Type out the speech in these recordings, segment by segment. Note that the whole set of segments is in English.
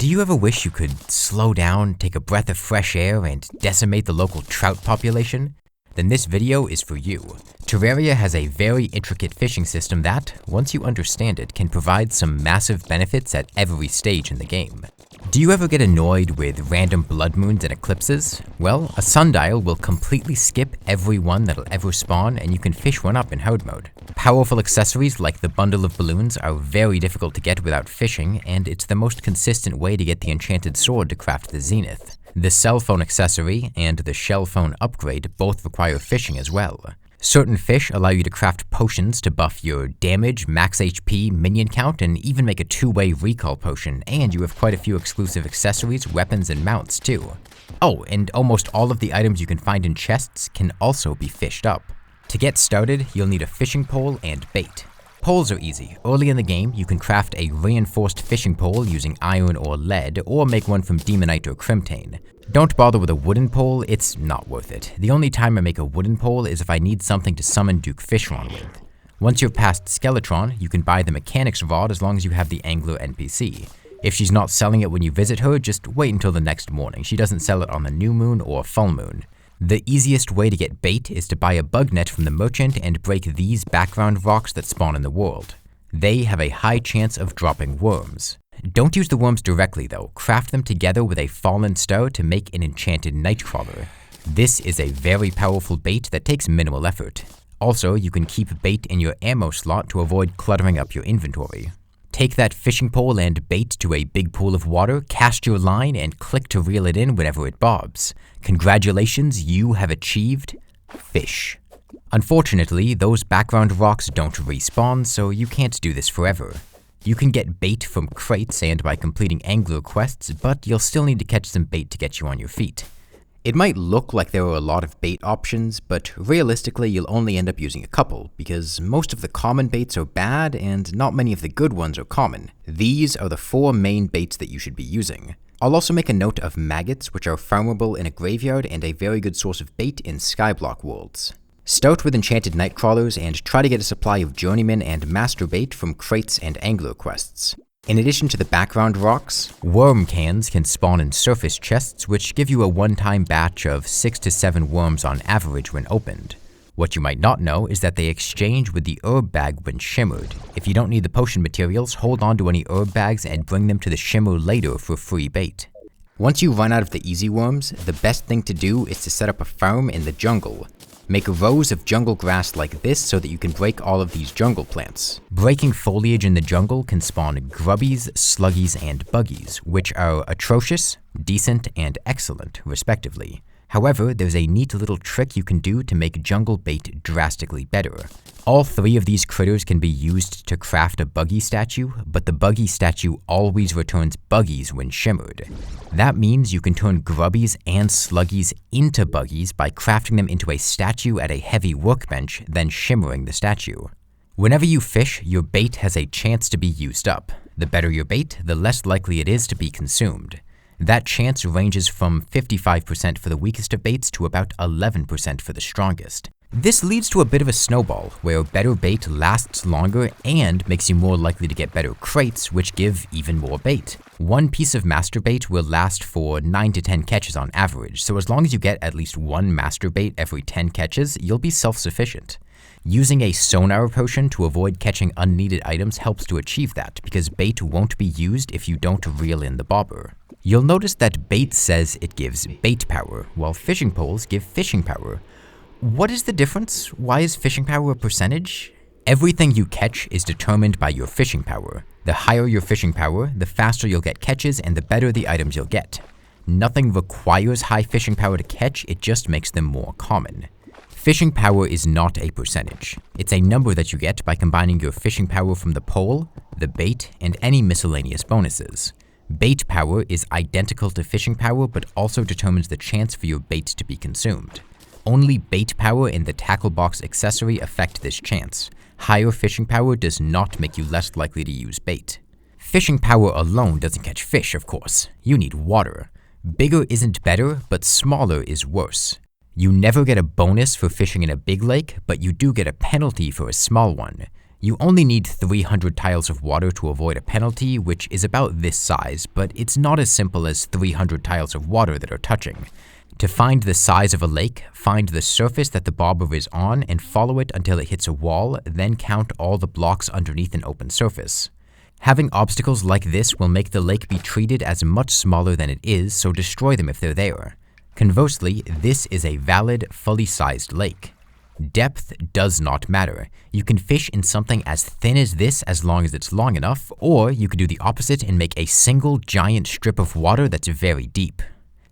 Do you ever wish you could slow down, take a breath of fresh air, and decimate the local trout population? Then this video is for you. Terraria has a very intricate fishing system that, once you understand it, can provide some massive benefits at every stage in the game. Do you ever get annoyed with random blood moons and eclipses? Well, a sundial will completely skip every one that'll ever spawn, and you can fish one up in hard mode. Powerful accessories like the bundle of balloons are very difficult to get without fishing, and it's the most consistent way to get the enchanted sword to craft the zenith. The cell phone accessory and the shell phone upgrade both require fishing as well. Certain fish allow you to craft potions to buff your damage, max HP, minion count, and even make a two-way recall potion, and you have quite a few exclusive accessories, weapons, and mounts too. Oh, and almost all of the items you can find in chests can also be fished up. To get started, you'll need a fishing pole and bait. Poles are easy. Early in the game, you can craft a reinforced fishing pole using iron or lead, or make one from demonite or crimtane. Don't bother with a wooden pole, it's not worth it. The only time I make a wooden pole is if I need something to summon Duke Fishron with. Once you're past Skeletron, you can buy the mechanics rod as long as you have the angler NPC. If she's not selling it when you visit her, just wait until the next morning. She doesn't sell it on the new moon or full moon. The easiest way to get bait is to buy a bug net from the merchant and break these background rocks that spawn in the world. They have a high chance of dropping worms. Don't use the worms directly though, craft them together with a fallen star to make an enchanted nightcrawler. This is a very powerful bait that takes minimal effort. Also, you can keep bait in your ammo slot to avoid cluttering up your inventory. Take that fishing pole and bait to a big pool of water, cast your line, and click to reel it in whenever it bobs. Congratulations, you have achieved fish. Unfortunately, those background rocks don't respawn, so you can't do this forever. You can get bait from crates and by completing angler quests, but you'll still need to catch some bait to get you on your feet. It might look like there are a lot of bait options, but realistically you'll only end up using a couple, because most of the common baits are bad and not many of the good ones are common. These are the 4 main baits that you should be using. I'll also make a note of maggots, which are farmable in a graveyard and a very good source of bait in skyblock worlds. Start with enchanted nightcrawlers and try to get a supply of journeyman and master bait from crates and angler quests. In addition to the background rocks, worm cans can spawn in surface chests, which give you a one-time batch of 6 to 7 worms on average when opened. What you might not know is that they exchange with the herb bag when shimmered. If you don't need the potion materials, hold on to any herb bags and bring them to the shimmer later for free bait. Once you run out of the easy worms, the best thing to do is to set up a farm in the jungle. Make rows of jungle grass like this so that you can break all of these jungle plants. Breaking foliage in the jungle can spawn grubbies, sluggies, and buggies, which are atrocious, decent, and excellent, respectively. However, there's a neat little trick you can do to make jungle bait drastically better. All 3 of these critters can be used to craft a buggy statue, but the buggy statue always returns buggies when shimmered. That means you can turn grubbies and sluggies into buggies by crafting them into a statue at a heavy workbench, then shimmering the statue. Whenever you fish, your bait has a chance to be used up. The better your bait, the less likely it is to be consumed. That chance ranges from 55% for the weakest of baits to about 11% for the strongest. This leads to a bit of a snowball, where better bait lasts longer and makes you more likely to get better crates, which give even more bait. One piece of master bait will last for 9 to 10 catches on average, so as long as you get at least 1 master bait every 10 catches, you'll be self-sufficient. Using a sonar potion to avoid catching unneeded items helps to achieve that, because bait won't be used if you don't reel in the bobber. You'll notice that bait says it gives bait power, while fishing poles give fishing power. What is the difference? Why is fishing power a percentage? Everything you catch is determined by your fishing power. The higher your fishing power, the faster you'll get catches and the better the items you'll get. Nothing requires high fishing power to catch, it just makes them more common. Fishing power is not a percentage. It's a number that you get by combining your fishing power from the pole, the bait, and any miscellaneous bonuses. Bait power is identical to fishing power, but also determines the chance for your bait to be consumed. Only bait power and the tackle box accessory affect this chance. Higher fishing power does not make you less likely to use bait. Fishing power alone doesn't catch fish, of course. You need water. Bigger isn't better, but smaller is worse. You never get a bonus for fishing in a big lake, but you do get a penalty for a small one. You only need 300 tiles of water to avoid a penalty, which is about this size, but it's not as simple as 300 tiles of water that are touching. To find the size of a lake, find the surface that the bobber is on and follow it until it hits a wall, then count all the blocks underneath an open surface. Having obstacles like this will make the lake be treated as much smaller than it is, so destroy them if they're there. Conversely, this is a valid, fully sized lake. Depth does not matter. You can fish in something as thin as this as long as it's long enough, or you could do the opposite and make a single giant strip of water that's very deep.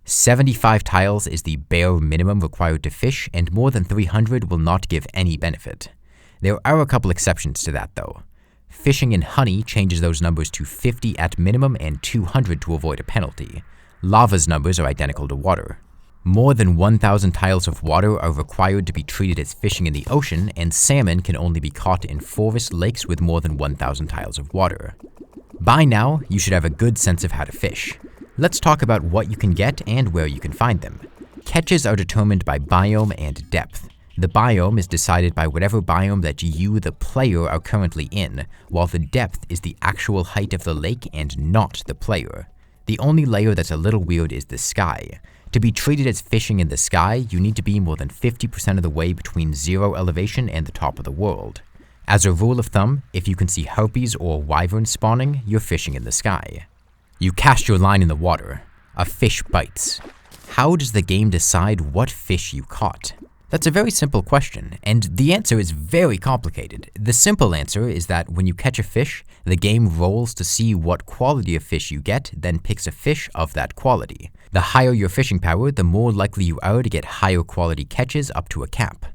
75 tiles is the bare minimum required to fish, and more than 300 will not give any benefit. There are a couple exceptions to that though. Fishing in honey changes those numbers to 50 at minimum and 200 to avoid a penalty. Lava's numbers are identical to water. More than 1,000 tiles of water are required to be treated as fishing in the ocean, and salmon can only be caught in forest lakes with more than 1,000 tiles of water. By now, you should have a good sense of how to fish. Let's talk about what you can get and where you can find them. Catches are determined by biome and depth. The biome is decided by whatever biome that you, the player, are currently in, while the depth is the actual height of the lake and not the player. The only layer that's a little weird is the sky. To be treated as fishing in the sky, you need to be more than 50% of the way between zero elevation and the top of the world. As a rule of thumb, if you can see harpies or wyverns spawning, you're fishing in the sky. You cast your line in the water. A fish bites. How does the game decide what fish you caught? That's a very simple question, and the answer is very complicated. The simple answer is that when you catch a fish, the game rolls to see what quality of fish you get, then picks a fish of that quality. The higher your fishing power, the more likely you are to get higher quality catches up to a cap.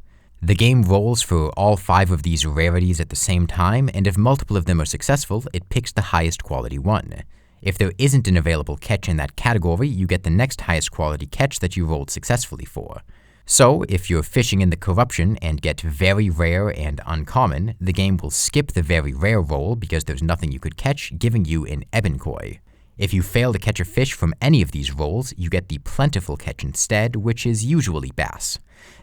The game rolls for all 5 of these rarities at the same time, and if multiple of them are successful, it picks the highest quality one. If there isn't an available catch in that category, you get the next highest quality catch that you rolled successfully for. So, if you're fishing in the corruption and get very rare and uncommon, the game will skip the very rare roll because there's nothing you could catch, giving you an ebon koi. If you fail to catch a fish from any of these rolls, you get the plentiful catch instead, which is usually bass.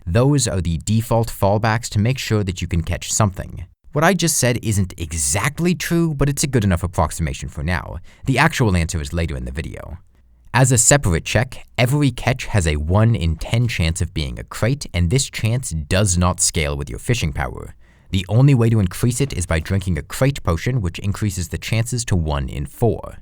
Those are the default fallbacks to make sure that you can catch something. What I just said isn't exactly true, but it's a good enough approximation for now. The actual answer is later in the video. As a separate check, every catch has a 1 in 10 chance of being a crate, and this chance does not scale with your fishing power. The only way to increase it is by drinking a crate potion, which increases the chances to 1 in 4.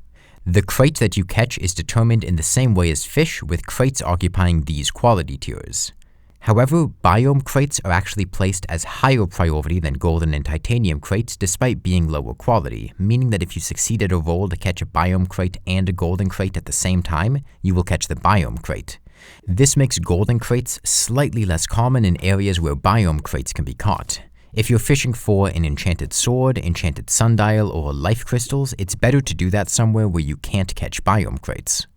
The crate that you catch is determined in the same way as fish, with crates occupying these quality tiers. However, biome crates are actually placed as higher priority than golden and titanium crates despite being lower quality, meaning that if you succeed at a roll to catch a biome crate and a golden crate at the same time, you will catch the biome crate. This makes golden crates slightly less common in areas where biome crates can be caught. If you're fishing for an enchanted sword, enchanted sundial, or life crystals, it's better to do that somewhere where you can't catch biome crates.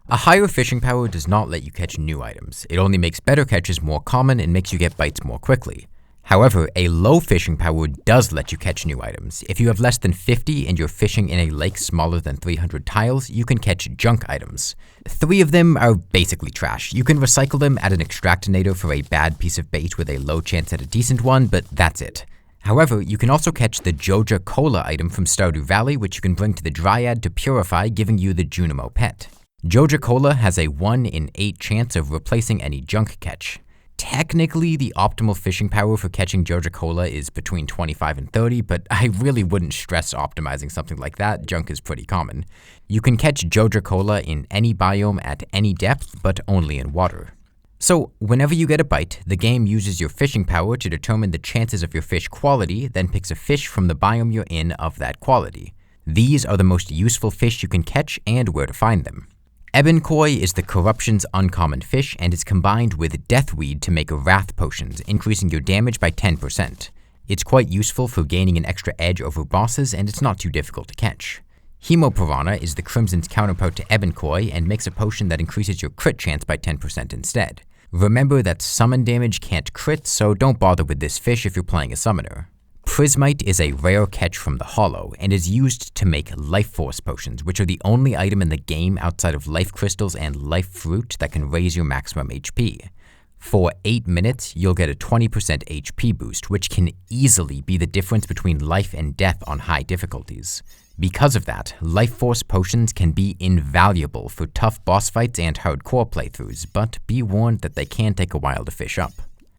A higher fishing power does not let you catch new items. It only makes better catches more common and makes you get bites more quickly. However, a low fishing power does let you catch new items. If you have less than 50 and you're fishing in a lake smaller than 300 tiles, you can catch junk items. 3 of them are basically trash. You can recycle them at an extractinator for a bad piece of bait with a low chance at a decent one, but that's it. However, you can also catch the JoJa Cola item from Stardew Valley, which you can bring to the Dryad to purify, giving you the Junimo pet. JoJa Cola has a 1 in 8 chance of replacing any junk catch. Technically, the optimal fishing power for catching JoJa Cola is between 25 and 30, but I really wouldn't stress optimizing something like that. Junk is pretty common. You can catch JoJa Cola in any biome at any depth, but only in water. So, whenever you get a bite, the game uses your fishing power to determine the chances of your fish quality, then picks a fish from the biome you're in of that quality. These are the most useful fish you can catch and where to find them. Ebon koi is the corruption's uncommon fish and is combined with deathweed to make wrath potions, increasing your damage by 10%. It's quite useful for gaining an extra edge over bosses, and it's not too difficult to catch. Hemopiranha is the crimson's counterpart to ebon koi and makes a potion that increases your crit chance by 10% instead. Remember that summon damage can't crit, so don't bother with this fish if you're playing a summoner. Prismite is a rare catch from the Hollow and is used to make life force potions, which are the only item in the game outside of life crystals and life fruit that can raise your maximum HP. For 8 minutes, you'll get a 20% HP boost, which can easily be the difference between life and death on high difficulties. Because of that, Life Force potions can be invaluable for tough boss fights and hardcore playthroughs, but be warned that they can take a while to fish up.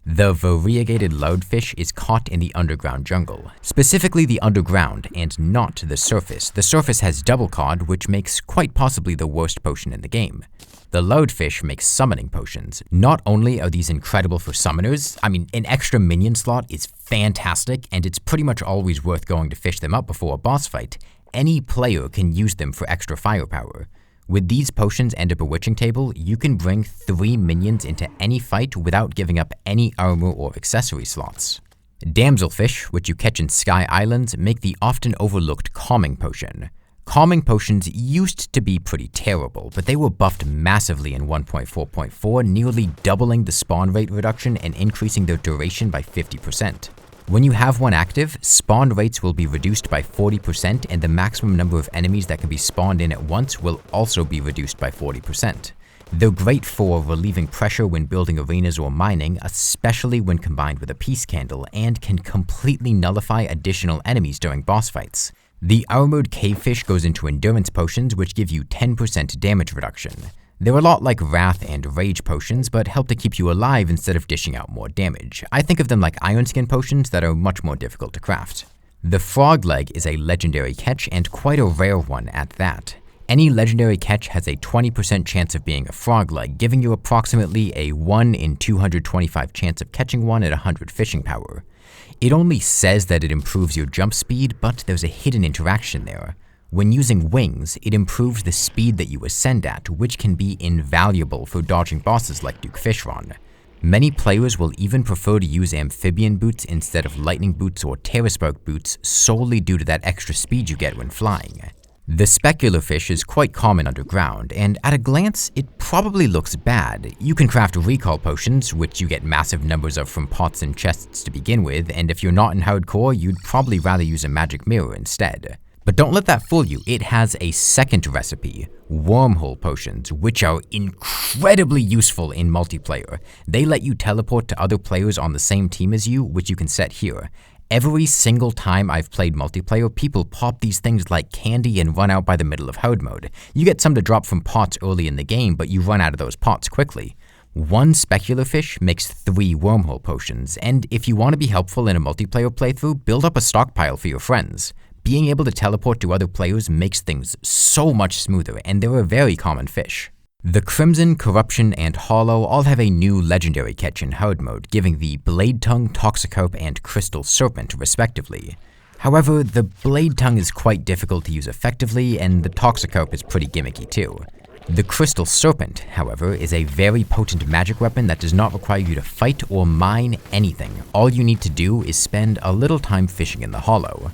The variegated loudfish is caught in the underground jungle, specifically the underground and not the surface. The surface has double cod, which makes quite possibly the worst potion in the game. The loudfish makes summoning potions. Not only are these incredible for summoners, an extra minion slot is fantastic and it's pretty much always worth going to fish them up before a boss fight. Any player can use them for extra firepower. With these potions and a bewitching table, you can bring 3 minions into any fight without giving up any armor or accessory slots. Damselfish, which you catch in Sky Islands, make the often overlooked calming potion. Calming potions used to be pretty terrible, but they were buffed massively in 1.4.4, nearly doubling the spawn rate reduction and increasing their duration by 50%. When you have one active, spawn rates will be reduced by 40% and the maximum number of enemies that can be spawned in at once will also be reduced by 40%. They're great for relieving pressure when building arenas or mining, especially when combined with a peace candle, and can completely nullify additional enemies during boss fights. The armored cavefish goes into endurance potions, which give you 10% damage reduction. They're a lot like wrath and rage potions, but help to keep you alive instead of dishing out more damage. I think of them like iron skin potions that are much more difficult to craft. The frog leg is a legendary catch, and quite a rare one at that. Any legendary catch has a 20% chance of being a frog leg, giving you approximately a 1 in 225 chance of catching one at 100 fishing power. It only says that it improves your jump speed, but there's a hidden interaction there. When using wings, it improves the speed that you ascend at, which can be invaluable for dodging bosses like Duke Fishron. Many players will even prefer to use amphibian boots instead of lightning boots or terraspark boots solely due to that extra speed you get when flying. The specular fish is quite common underground, and at a glance, it probably looks bad. You can craft recall potions, which you get massive numbers of from pots and chests to begin with, and if you're not in hardcore, you'd probably rather use a magic mirror instead. But don't let that fool you, it has a second recipe, wormhole potions, which are incredibly useful in multiplayer. They let you teleport to other players on the same team as you, which you can set here. Every single time I've played multiplayer, people pop these things like candy and run out by the middle of hard mode. You get some to drop from pots early in the game, but you run out of those pots quickly. One specular fish makes 3 wormhole potions, and if you want to be helpful in a multiplayer playthrough, build up a stockpile for your friends. Being able to teleport to other players makes things so much smoother, and they're a very common fish. The Crimson, Corruption, and Hollow all have a new legendary catch in hard mode, giving the Blade Tongue, Toxicarp, and Crystal Serpent respectively. However, the Blade Tongue is quite difficult to use effectively, and the Toxicarp is pretty gimmicky too. The Crystal Serpent, however, is a very potent magic weapon that does not require you to fight or mine anything. All you need to do is spend a little time fishing in the Hollow.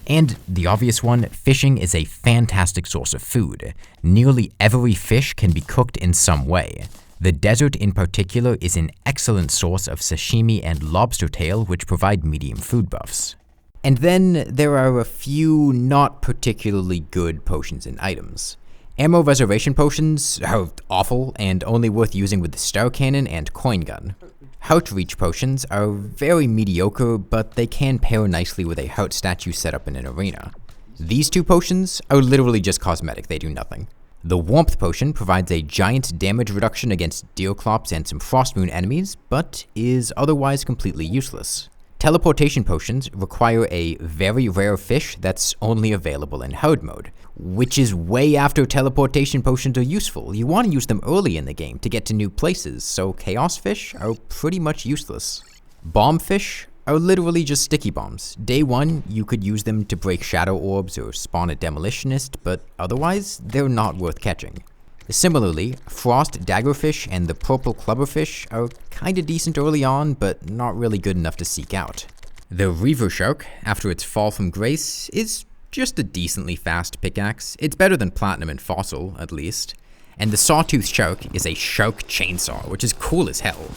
And the obvious one, fishing is a fantastic source of food. Nearly every fish can be cooked in some way. The desert in particular is an excellent source of sashimi and lobster tail, which provide medium food buffs. And then there are a few not particularly good potions and items. Ammo reservation potions are awful and only worth using with the Star Cannon and Coin Gun. Heart Reach potions are very mediocre, but they can pair nicely with a heart statue set up in an arena. These 2 potions are literally just cosmetic, they do nothing. The Warmth potion provides a giant damage reduction against Deerclops and some Frostmoon enemies, but is otherwise completely useless. Teleportation potions require a very rare fish that's only available in hard mode, which is way after teleportation potions are useful. You want to use them early in the game to get to new places, so chaos fish are pretty much useless. Bomb fish are literally just sticky bombs. Day 1, you could use them to break shadow orbs or spawn a demolitionist, but otherwise, they're not worth catching. Similarly, frost daggerfish and the purple clubberfish are kinda decent early on, but not really good enough to seek out. The reaver shark, after its fall from grace, is just a decently fast pickaxe. It's better than platinum and fossil, at least. And the sawtooth shark is a shark chainsaw, which is cool as hell.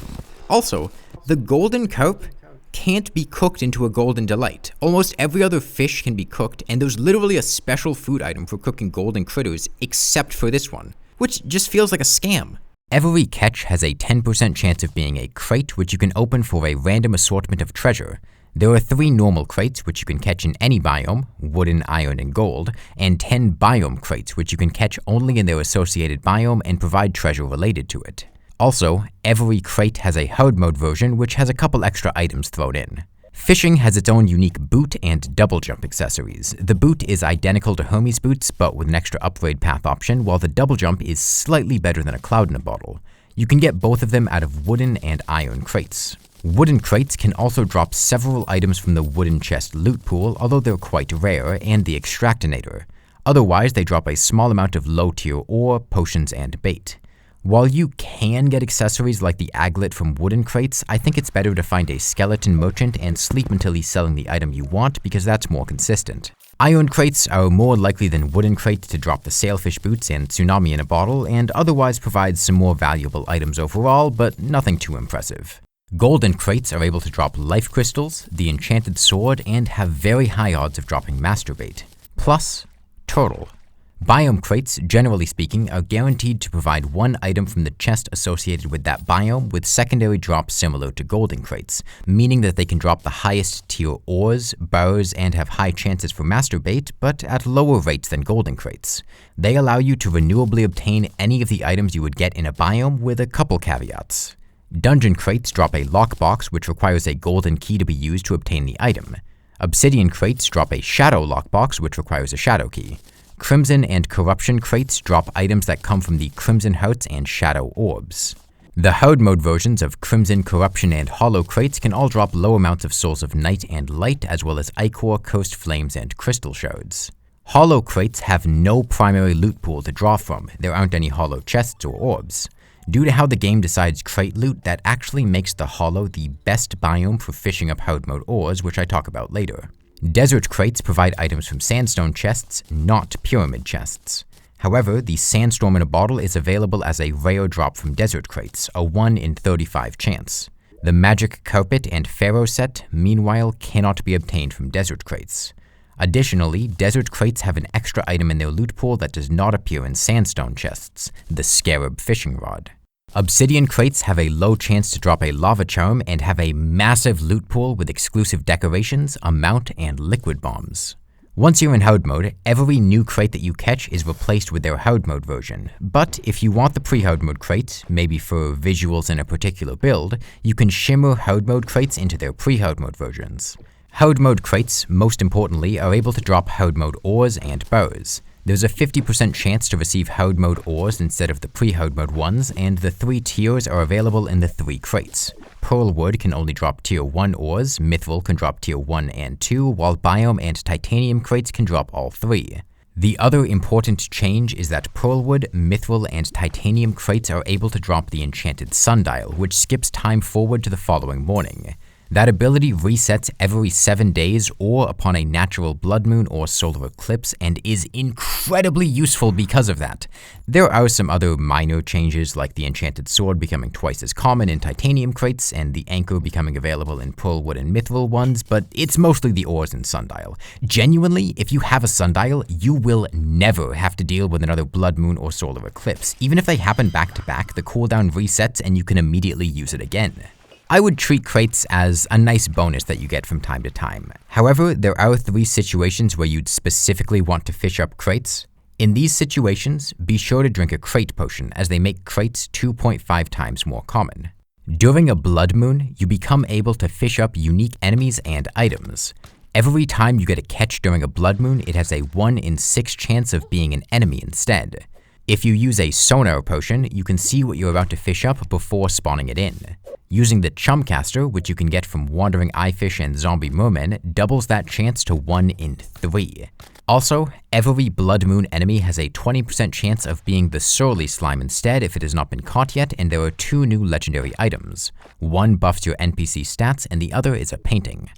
Also, the golden carp can't be cooked into a golden delight. Almost every other fish can be cooked, and there's literally a special food item for cooking golden critters except for this one, which just feels like a scam. Every catch has a 10% chance of being a crate, which you can open for a random assortment of treasure. There are 3 normal crates, which you can catch in any biome, wooden, iron, and gold, and 10 biome crates, which you can catch only in their associated biome and provide treasure related to it. Also, every crate has a hard mode version, which has a couple extra items thrown in. Fishing has its own unique boot and double jump accessories. The boot is identical to Hermes boots, but with an extra upgrade path option, while the double jump is slightly better than a cloud in a bottle. You can get both of them out of wooden and iron crates. Wooden crates can also drop several items from the wooden chest loot pool, although they're quite rare, and the extractinator. Otherwise, they drop a small amount of low-tier ore, potions, and bait. While you can get accessories like the aglet from wooden crates, I think it's better to find a skeleton merchant and sleep until he's selling the item you want because that's more consistent. Iron crates are more likely than wooden crates to drop the sailfish boots and tsunami in a bottle, and otherwise provide some more valuable items overall, but nothing too impressive. Golden crates are able to drop life crystals, the enchanted sword, and have very high odds of dropping master bait. Plus, turtle. Biome crates, generally speaking, are guaranteed to provide one item from the chest associated with that biome with secondary drops similar to golden crates, meaning that they can drop the highest tier ores, burrs, and have high chances for master bait, but at lower rates than golden crates. They allow you to renewably obtain any of the items you would get in a biome with a couple caveats. Dungeon crates drop a lockbox which requires a golden key to be used to obtain the item. Obsidian crates drop a shadow lockbox which requires a shadow key. Crimson and Corruption crates drop items that come from the Crimson Hearts and Shadow Orbs. The hard mode versions of Crimson, Corruption, and Hollow crates can all drop low amounts of Souls of Night and Light, as well as Ichor, Cursed Flames, and Crystal Shards. Hollow crates have no primary loot pool to draw from. There aren't any hollow chests or orbs. Due to how the game decides crate loot, that actually makes the hollow the best biome for fishing up hard mode ores, which I talk about later. Desert crates provide items from sandstone chests, not pyramid chests. However, the sandstorm in a bottle is available as a rare drop from desert crates, a 1 in 35 chance. The magic carpet and pharaoh set, meanwhile, cannot be obtained from desert crates. Additionally, desert crates have an extra item in their loot pool that does not appear in sandstone chests, the scarab fishing rod. Obsidian crates have a low chance to drop a lava charm and have a massive loot pool with exclusive decorations, a mount, and liquid bombs. Once you're in hard mode, every new crate that you catch is replaced with their hard mode version, but if you want the pre-hard mode crate, maybe for visuals in a particular build, you can shimmer hard mode crates into their pre-hard mode versions. Hard mode crates, most importantly, are able to drop hard mode ores and burrs. There's a 50% chance to receive hard mode ores instead of the pre-hard mode ones, and the 3 tiers are available in the 3 crates. Pearlwood can only drop tier 1 ores, Mithril can drop tier 1 and 2, while Biome and Titanium crates can drop all 3. The other important change is that Pearlwood, Mithril, and Titanium crates are able to drop the Enchanted Sundial, which skips time forward to the following morning. That ability resets every 7 days or upon a natural blood moon or solar eclipse and is incredibly useful because of that. There are some other minor changes like the enchanted sword becoming twice as common in titanium crates and the anchor becoming available in pearlwood and mithril ones, but it's mostly the ores and sundial. Genuinely, if you have a sundial, you will never have to deal with another blood moon or solar eclipse. Even if they happen back to back, the cooldown resets and you can immediately use it again. I would treat crates as a nice bonus that you get from time to time. However, there are 3 situations where you'd specifically want to fish up crates. In these situations, be sure to drink a crate potion as they make crates 2.5 times more common. During a blood moon, you become able to fish up unique enemies and items. Every time you get a catch during a blood moon, it has a 1 in 6 chance of being an enemy instead. If you use a sonar potion, you can see what you're about to fish up before spawning it in. Using the Chumcaster, which you can get from Wandering Eyefish and Zombie Mermen, doubles that chance to 1 in 3. Also, every Blood Moon enemy has a 20% chance of being the Surly Slime instead if it has not been caught yet, and there are 2 new legendary items. One buffs your NPC stats and the other is a painting.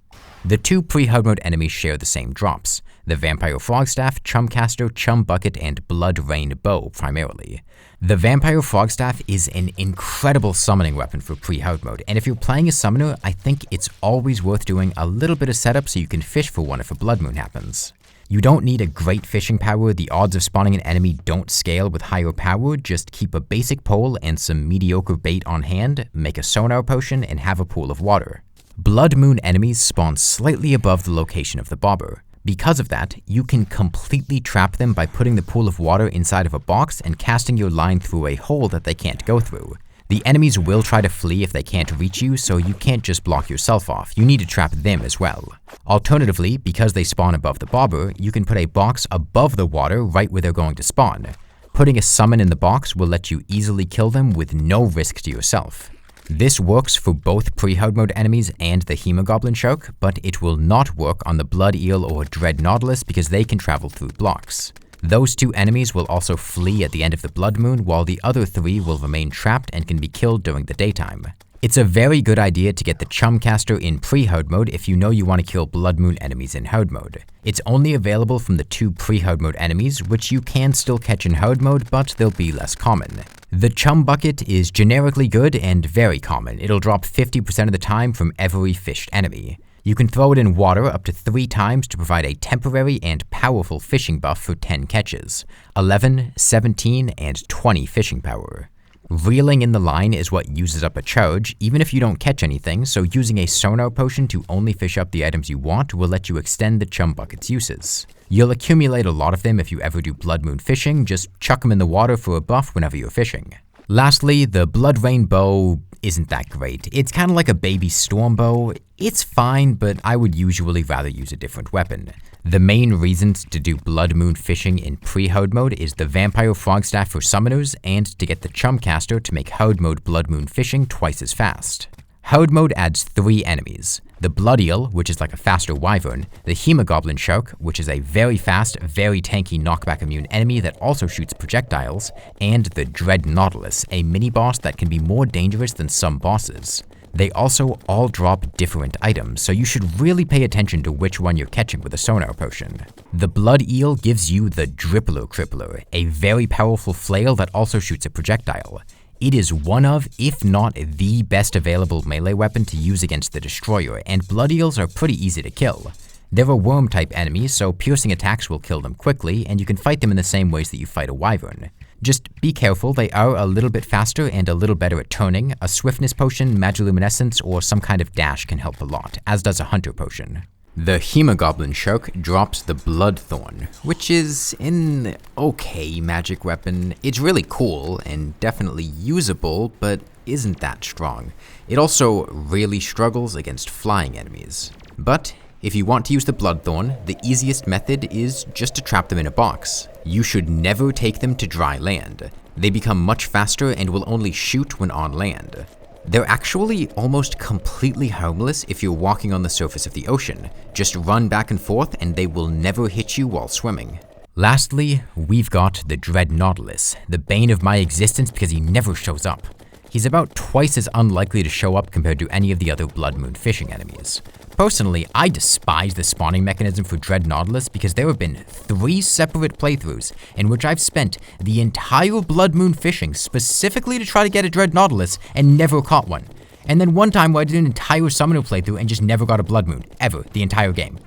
The 2 pre-hard mode enemies share the same drops, the Vampire Frogstaff, Chumcaster, Chum Bucket, and Blood Rain Bow primarily. The Vampire Frogstaff is an incredible summoning weapon for pre-hard mode, and if you're playing a summoner, I think it's always worth doing a little bit of setup so you can fish for one if a blood moon happens. You don't need a great fishing power, the odds of spawning an enemy don't scale with higher power, just keep a basic pole and some mediocre bait on hand, make a sonar potion, and have a pool of water. Blood moon enemies spawn slightly above the location of the bobber. Because of that, you can completely trap them by putting the pool of water inside of a box and casting your line through a hole that they can't go through. The enemies will try to flee if they can't reach you, so you can't just block yourself off, you need to trap them as well. Alternatively, because they spawn above the bobber, you can put a box above the water right where they're going to spawn. Putting a summon in the box will let you easily kill them with no risk to yourself. This works for both pre-hard mode enemies and the Hemogoblin Shark, but it will not work on the Blood Eel or Dreadnautilus because they can travel through blocks. Those two enemies will also flee at the end of the blood moon, while the other three will remain trapped and can be killed during the daytime. It's a very good idea to get the Chumcaster in pre-hard mode if you know you want to kill blood moon enemies in hard mode. It's only available from the two pre-hard mode enemies, which you can still catch in hard mode, but they'll be less common. The Chum Bucket is generically good and very common. It'll drop 50% of the time from every fished enemy. You can throw it in water up to 3 times to provide a temporary and powerful fishing buff for 10 catches, 11, 17, and 20 fishing power. Reeling in the line is what uses up a charge, even if you don't catch anything, so using a sonar potion to only fish up the items you want will let you extend the Chum Bucket's uses. You'll accumulate a lot of them if you ever do blood moon fishing, just chuck them in the water for a buff whenever you're fishing. Lastly, the Blood Rain Bow isn't that great. It's kind of like a baby storm bow. It's fine, but I would usually rather use a different weapon. The main reasons to do blood moon fishing in pre-hard mode is the Vampire Frog Staff for summoners and to get the Chumcaster to make hard mode blood moon fishing twice as fast. Hard mode adds 3 enemies. The Blood Eel, which is like a faster wyvern, the Hemogoblin Shark, which is a very fast, very tanky knockback immune enemy that also shoots projectiles, and the Dreadnautilus, a mini-boss that can be more dangerous than some bosses. They also all drop different items, so you should really pay attention to which one you're catching with a sonar potion. The Blood Eel gives you the Drippler Crippler, a very powerful flail that also shoots a projectile. It is one of, if not the best available melee weapon to use against the Destroyer, and Blood Eels are pretty easy to kill. They're a worm-type enemy, so piercing attacks will kill them quickly, and you can fight them in the same ways that you fight a wyvern. Just be careful, they are a little bit faster and a little better at turning. A swiftness potion, magiluminescence, or some kind of dash can help a lot, as does a hunter potion. The Hemogoblin Shark drops the Bloodthorn, which is an okay magic weapon. It's really cool and definitely usable, but isn't that strong. It also really struggles against flying enemies. But if you want to use the Bloodthorn, the easiest method is just to trap them in a box. You should never take them to dry land. They become much faster and will only shoot when on land. They're actually almost completely harmless if you're walking on the surface of the ocean. Just run back and forth and they will never hit you while swimming. Lastly, we've got the Dreadnautilus, the bane of my existence because he never shows up. He's about twice as unlikely to show up compared to any of the other Blood Moon fishing enemies. Personally, I despise the spawning mechanism for Dreadnautilus because there have been 3 separate playthroughs in which I've spent the entire Blood Moon fishing specifically to try to get a Dreadnautilus and never caught one. And then one time where I did an entire Summoner playthrough and just never got a Blood Moon, ever, the entire game.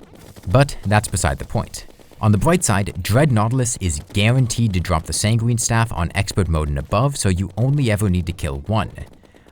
But that's beside the point. On the bright side, Dreadnautilus is guaranteed to drop the Sanguine Staff on Expert mode and above, so you only ever need to kill 1.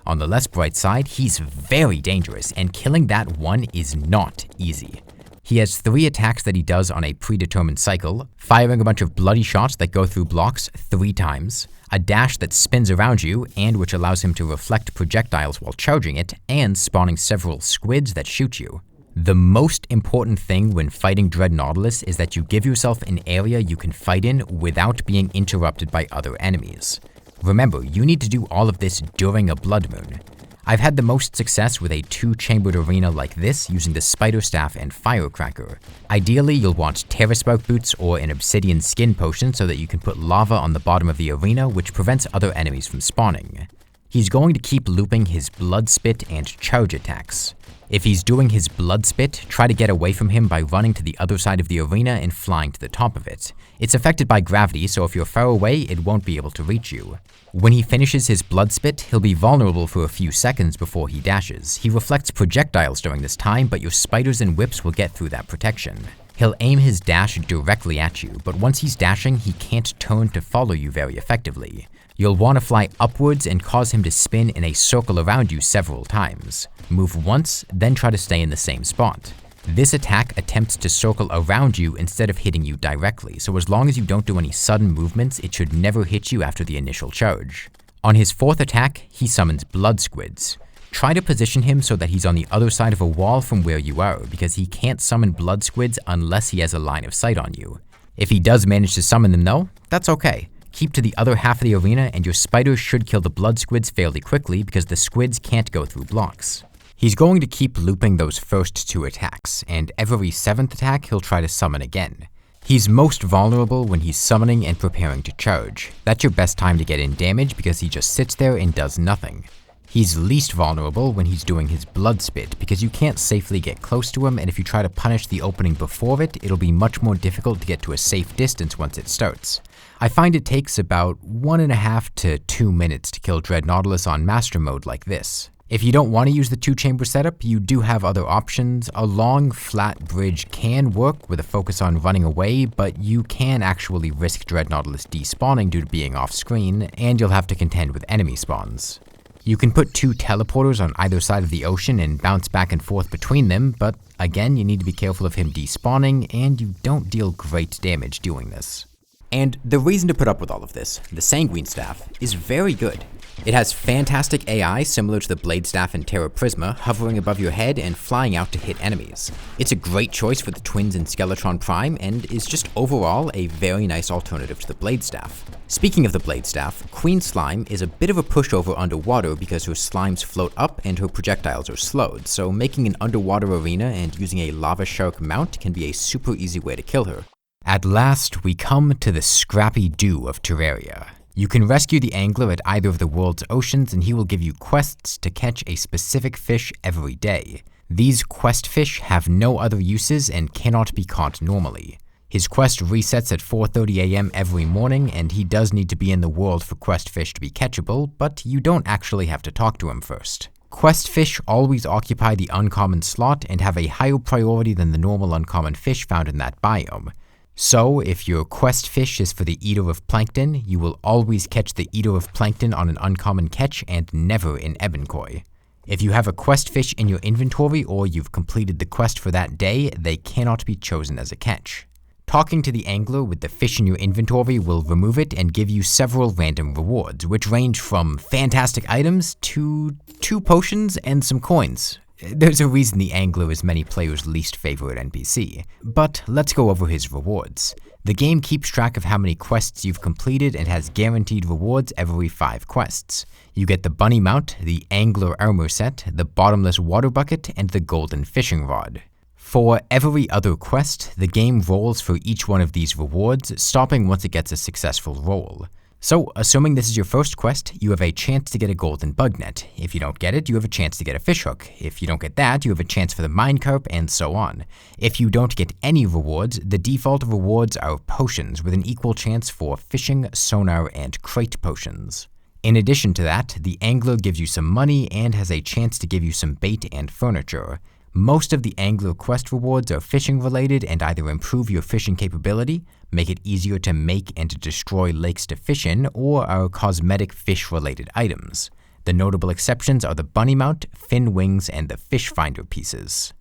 On the less bright side, he's very dangerous, and killing that one is not easy. He has 3 attacks that he does on a predetermined cycle, firing a bunch of bloody shots that go through blocks 3 times, a dash that spins around you and which allows him to reflect projectiles while charging it, and spawning several squids that shoot you. The most important thing when fighting Dreadnautilus is that you give yourself an area you can fight in without being interrupted by other enemies. Remember, you need to do all of this during a blood moon. I've had the most success with a 2-chambered arena like this using the Spider Staff and Firecracker. Ideally, you'll want Terraspark Boots or an Obsidian Skin Potion so that you can put lava on the bottom of the arena, which prevents other enemies from spawning. He's going to keep looping his Blood Spit and Charge attacks. If he's doing his Blood Spit, try to get away from him by running to the other side of the arena and flying to the top of it. It's affected by gravity, so if you're far away, it won't be able to reach you. When he finishes his Blood Spit, he'll be vulnerable for a few seconds before he dashes. He reflects projectiles during this time, but your spiders and whips will get through that protection. He'll aim his dash directly at you, but once he's dashing, he can't turn to follow you very effectively. You'll want to fly upwards and cause him to spin in a circle around you several times. Move once, then try to stay in the same spot. This attack attempts to circle around you instead of hitting you directly, so as long as you don't do any sudden movements, it should never hit you after the initial charge. On his fourth attack, he summons blood squids. Try to position him so that he's on the other side of a wall from where you are, because he can't summon blood squids unless he has a line of sight on you. If he does manage to summon them though, that's okay. Keep to the other half of the arena and your spider should kill the blood squids fairly quickly because the squids can't go through blocks. He's going to keep looping those first two attacks, and every 7th attack he'll try to summon again. He's most vulnerable when he's summoning and preparing to charge. That's your best time to get in damage because he just sits there and does nothing. He's least vulnerable when he's doing his blood spit because you can't safely get close to him, and if you try to punish the opening before it, it'll be much more difficult to get to a safe distance once it starts. I find it takes about 1.5 to 2 minutes to kill Dreadnautilus on master mode like this. If you don't want to use the 2-chamber setup, you do have other options. A long, flat bridge can work with a focus on running away, but you can actually risk Dreadnautilus despawning due to being off screen, and you'll have to contend with enemy spawns. You can put 2 teleporters on either side of the ocean and bounce back and forth between them, but again, you need to be careful of him despawning, and you don't deal great damage doing this. And the reason to put up with all of this, the Sanguine Staff, is very good. It has fantastic AI similar to the Blade Staff in Terra Prisma, hovering above your head and flying out to hit enemies. It's a great choice for the twins in Skeletron Prime and is just overall a very nice alternative to the Blade Staff. Speaking of the Blade Staff, Queen Slime is a bit of a pushover underwater because her slimes float up and her projectiles are slowed, so making an underwater arena and using a lava shark mount can be a super easy way to kill her. At last, we come to the Scrappy Doo of Terraria. You can rescue the angler at either of the world's oceans and he will give you quests to catch a specific fish every day. These quest fish have no other uses and cannot be caught normally. His quest resets at 4:30 AM every morning and he does need to be in the world for quest fish to be catchable, but you don't actually have to talk to him first. Quest fish always occupy the uncommon slot and have a higher priority than the normal uncommon fish found in that biome. So, if your quest fish is for the Eater of Plankton, you will always catch the Eater of Plankton on an uncommon catch and never in Ebenkoi. If you have a quest fish in your inventory or you've completed the quest for that day, they cannot be chosen as a catch. Talking to the angler with the fish in your inventory will remove it and give you several random rewards, which range from fantastic items to 2 potions and some coins. There's a reason the angler is many players' least favorite NPC, but let's go over his rewards. The game keeps track of how many quests you've completed and has guaranteed rewards every 5 quests. You get the bunny mount, the angler armor set, the bottomless water bucket, and the golden fishing rod. For every other quest, the game rolls for each one of these rewards, stopping once it gets a successful roll. So, assuming this is your first quest, you have a chance to get a golden bug net. If you don't get it, you have a chance to get a fishhook. If you don't get that, you have a chance for the minecarp, and so on. If you don't get any rewards, the default rewards are potions with an equal chance for fishing, sonar, and crate potions. In addition to that, the angler gives you some money and has a chance to give you some bait and furniture. Most of the angler quest rewards are fishing related and either improve your fishing capability, make it easier to make and to destroy lakes to fish in, or are cosmetic fish related items. The notable exceptions are the bunny mount, fin wings, and the fish finder pieces.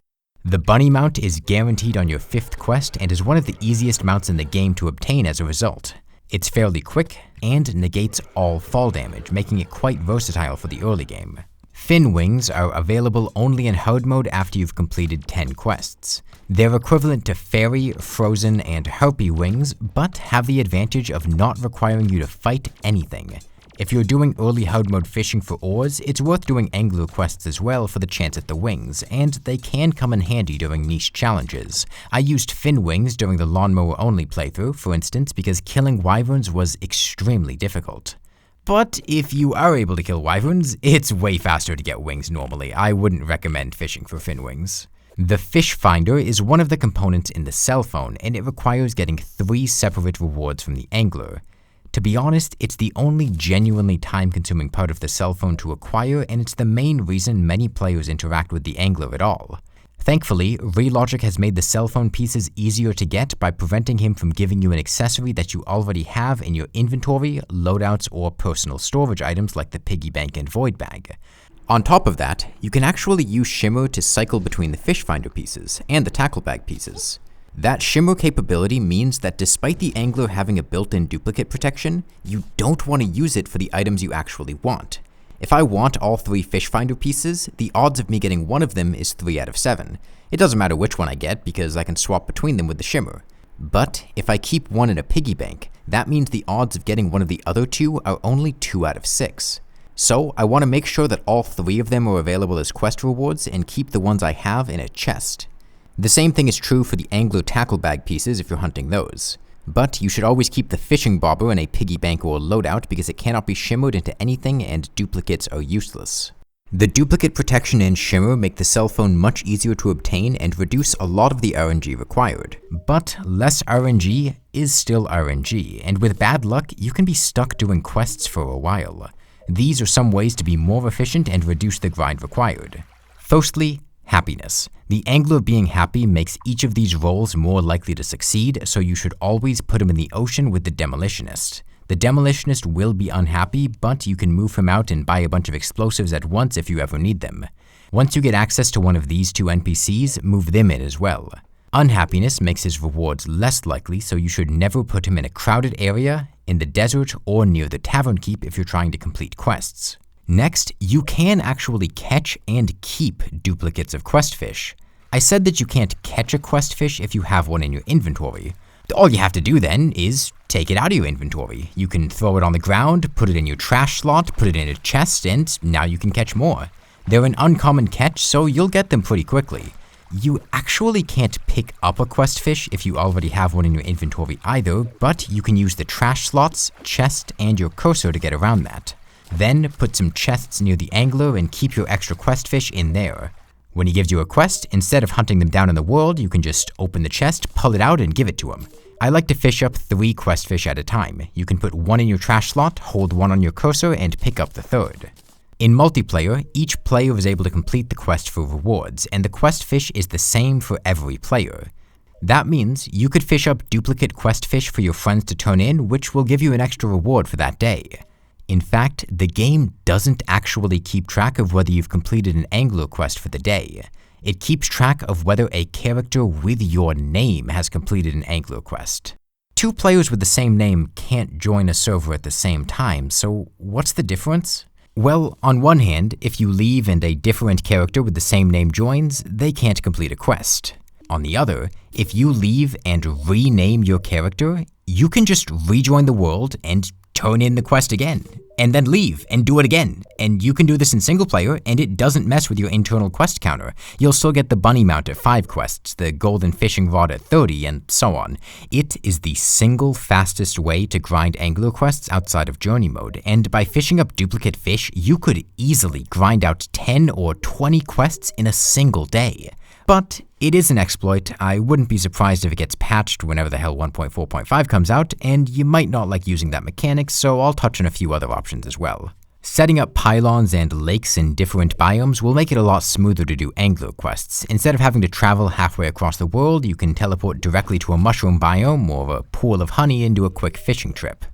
The bunny mount is guaranteed on your 5th quest and is one of the easiest mounts in the game to obtain as a result. It's fairly quick and negates all fall damage, making it quite versatile for the early game. Fin wings are available only in hard mode after you've completed 10 quests. They're equivalent to fairy, frozen, and harpy wings, but have the advantage of not requiring you to fight anything. If you're doing early hard mode fishing for ores, it's worth doing angler quests as well for the chance at the wings, and they can come in handy during niche challenges. I used fin wings during the lawnmower only playthrough, for instance, because killing wyverns was extremely difficult. But if you are able to kill wyverns, it's way faster to get wings normally. I wouldn't recommend fishing for fin wings. The fish finder is one of the components in the cell phone, and it requires getting 3 separate rewards from the angler. To be honest, it's the only genuinely time-consuming part of the cell phone to acquire, and it's the main reason many players interact with the angler at all. Thankfully, Relogic has made the cell phone pieces easier to get by preventing him from giving you an accessory that you already have in your inventory, loadouts, or personal storage items like the piggy bank and void bag. On top of that, you can actually use Shimmer to cycle between the fish finder pieces and the tackle bag pieces. That Shimmer capability means that despite the angler having a built-in duplicate protection, you don't want to use it for the items you actually want. If I want all 3 fish finder pieces, the odds of me getting one of them is 3 out of 7. It doesn't matter which one I get because I can swap between them with the Shimmer. But if I keep one in a piggy bank, that means the odds of getting one of the other 2 are only 2 out of 6. So I want to make sure that all 3 of them are available as quest rewards and keep the ones I have in a chest. The same thing is true for the angler tackle bag pieces if you're hunting those. But you should always keep the fishing bobber in a piggy bank or loadout because it cannot be shimmered into anything and duplicates are useless. The duplicate protection and shimmer make the cell phone much easier to obtain and reduce a lot of the RNG required. But less RNG is still RNG, and with bad luck, you can be stuck doing quests for a while. These are some ways to be more efficient and reduce the grind required. Firstly, happiness. The angler being happy makes each of these roles more likely to succeed, so you should always put him in the ocean with the demolitionist. The demolitionist will be unhappy, but you can move him out and buy a bunch of explosives at once if you ever need them. Once you get access to one of these 2 NPCs, move them in as well. Unhappiness makes his rewards less likely, so you should never put him in a crowded area, in the desert, or near the tavern keep if you're trying to complete quests. Next, you can actually catch and keep duplicates of quest fish. I said that you can't catch a quest fish if you have one in your inventory. All you have to do then is take it out of your inventory. You can throw it on the ground, put it in your trash slot, put it in a chest, and now you can catch more. They're an uncommon catch, so you'll get them pretty quickly. You actually can't pick up a quest fish if you already have one in your inventory either, but you can use the trash slots, chest, and your cursor to get around that. Then put some chests near the angler and keep your extra quest fish in there. When he gives you a quest, instead of hunting them down in the world, you can just open the chest, pull it out, and give it to him. I like to fish up 3 quest fish at a time. You can put 1 in your trash slot, hold 1 on your cursor, and pick up the 3rd. In multiplayer, each player is able to complete the quest for rewards, and the quest fish is the same for every player. That means you could fish up duplicate quest fish for your friends to turn in, which will give you an extra reward for that day. In fact, the game doesn't actually keep track of whether you've completed an angler quest for the day. It keeps track of whether a character with your name has completed an angler quest. 2 players with the same name can't join a server at the same time, so what's the difference? Well, on one hand, if you leave and a different character with the same name joins, they can't complete a quest. On the other, if you leave and rename your character, you can just rejoin the world and turn in the quest again, and then leave and do it again. And you can do this in single player, and it doesn't mess with your internal quest counter. You'll still get the bunny mount at 5 quests, the golden fishing rod at 30, and so on. It is the single fastest way to grind angler quests outside of journey mode, and by fishing up duplicate fish, you could easily grind out 10 or 20 quests in a single day. But it is an exploit. I wouldn't be surprised if it gets patched whenever the hell 1.4.5 comes out, and you might not like using that mechanic, so I'll touch on a few other options as well. Setting up pylons and lakes in different biomes will make it a lot smoother to do angler quests. Instead of having to travel halfway across the world, you can teleport directly to a mushroom biome or a pool of honey and do a quick fishing trip.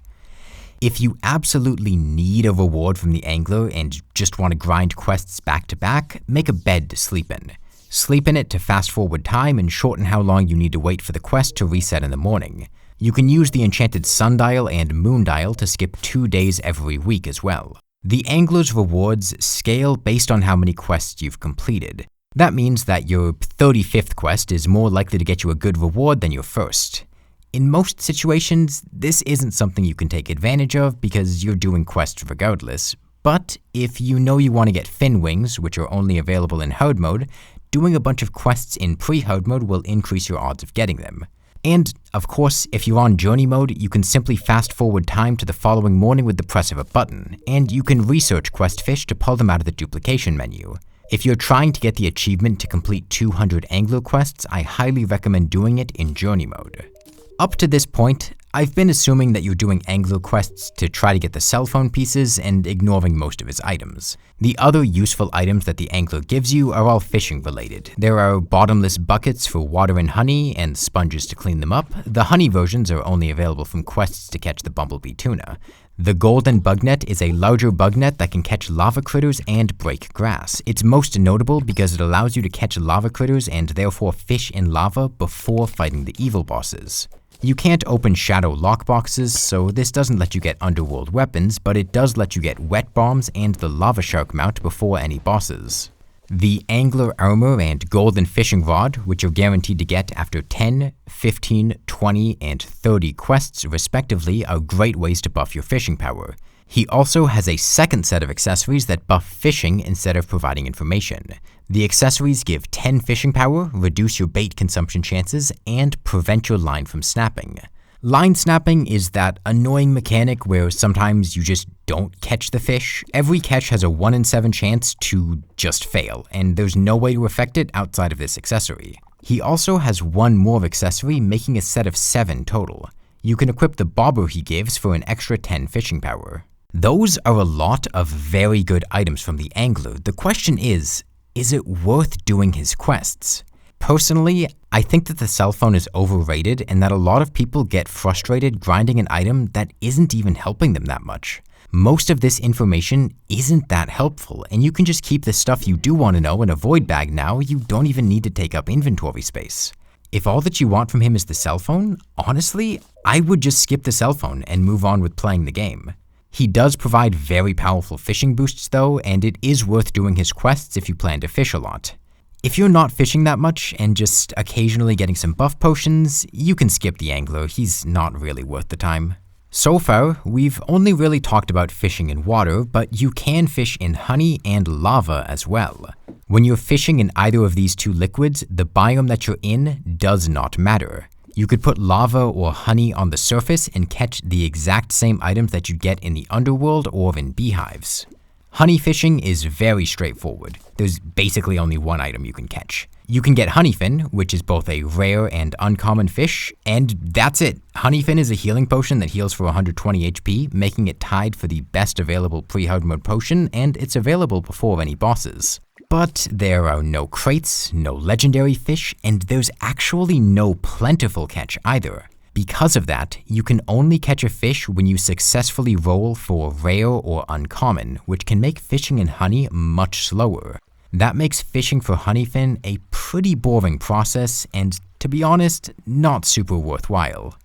If you absolutely need a reward from the angler and just want to grind quests back to back, make a bed to sleep in. Sleep in it to fast forward time and shorten how long you need to wait for the quest to reset in the morning. You can use the enchanted sundial and moondial to skip 2 days every week as well. The angler's rewards scale based on how many quests you've completed. That means that your 35th quest is more likely to get you a good reward than your first. In most situations, this isn't something you can take advantage of because you're doing quests regardless, but if you know you want to get fin wings, which are only available in hard mode, doing a bunch of quests in pre-hard mode will increase your odds of getting them. And, of course, if you're on journey mode, you can simply fast forward time to the following morning with the press of a button, and you can research quest fish to pull them out of the duplication menu. If you're trying to get the achievement to complete 200 angler quests, I highly recommend doing it in journey mode. Up to this point, I've been assuming that you're doing angler quests to try to get the cell phone pieces and ignoring most of his items. The other useful items that the angler gives you are all fishing related. There are bottomless buckets for water and honey, and sponges to clean them up. The honey versions are only available from quests to catch the bumblebee tuna. The golden bug net is a larger bug net that can catch lava critters and break grass. It's most notable because it allows you to catch lava critters and therefore fish in lava before fighting the evil bosses. You can't open shadow lockboxes, so this doesn't let you get underworld weapons, but it does let you get wet bombs and the lava shark mount before any bosses. The angler armor and golden fishing rod, which you're guaranteed to get after 10, 15, 20, and 30 quests respectively, are great ways to buff your fishing power. He also has a second set of accessories that buff fishing instead of providing information. The accessories give 10 fishing power, reduce your bait consumption chances, and prevent your line from snapping. Line snapping is that annoying mechanic where sometimes you just don't catch the fish. Every catch has a 1 in 7 chance to just fail, and there's no way to affect it outside of this accessory. He also has one more accessory, making a set of 7 total. You can equip the bobber he gives for an extra 10 fishing power. Those are a lot of very good items from the angler. The question is it worth doing his quests? Personally, I think that the cell phone is overrated and that a lot of people get frustrated grinding an item that isn't even helping them that much. Most of this information isn't that helpful, and you can just keep the stuff you do want to know in a void bag now. You don't even need to take up inventory space. If all that you want from him is the cell phone, honestly, I would just skip the cell phone and move on with playing the game. He does provide very powerful fishing boosts though, and it is worth doing his quests if you plan to fish a lot. If you're not fishing that much and just occasionally getting some buff potions, you can skip the angler. He's not really worth the time. So far, we've only really talked about fishing in water, but you can fish in honey and lava as well. When you're fishing in either of these two liquids, the biome that you're in does not matter. You could put lava or honey on the surface and catch the exact same items that you get in the underworld or in beehives. Honey fishing is very straightforward. There's basically only one item you can catch. You can get honeyfin, which is both a rare and uncommon fish, and that's it. Honeyfin is a healing potion that heals for 120 HP, making it tied for the best available pre-hard mode potion, and it's available before any bosses. But there are no crates, no legendary fish, and there's actually no plentiful catch either. Because of that, you can only catch a fish when you successfully roll for rare or uncommon, which can make fishing in honey much slower. That makes fishing for honeyfin a pretty boring process and, to be honest, not super worthwhile.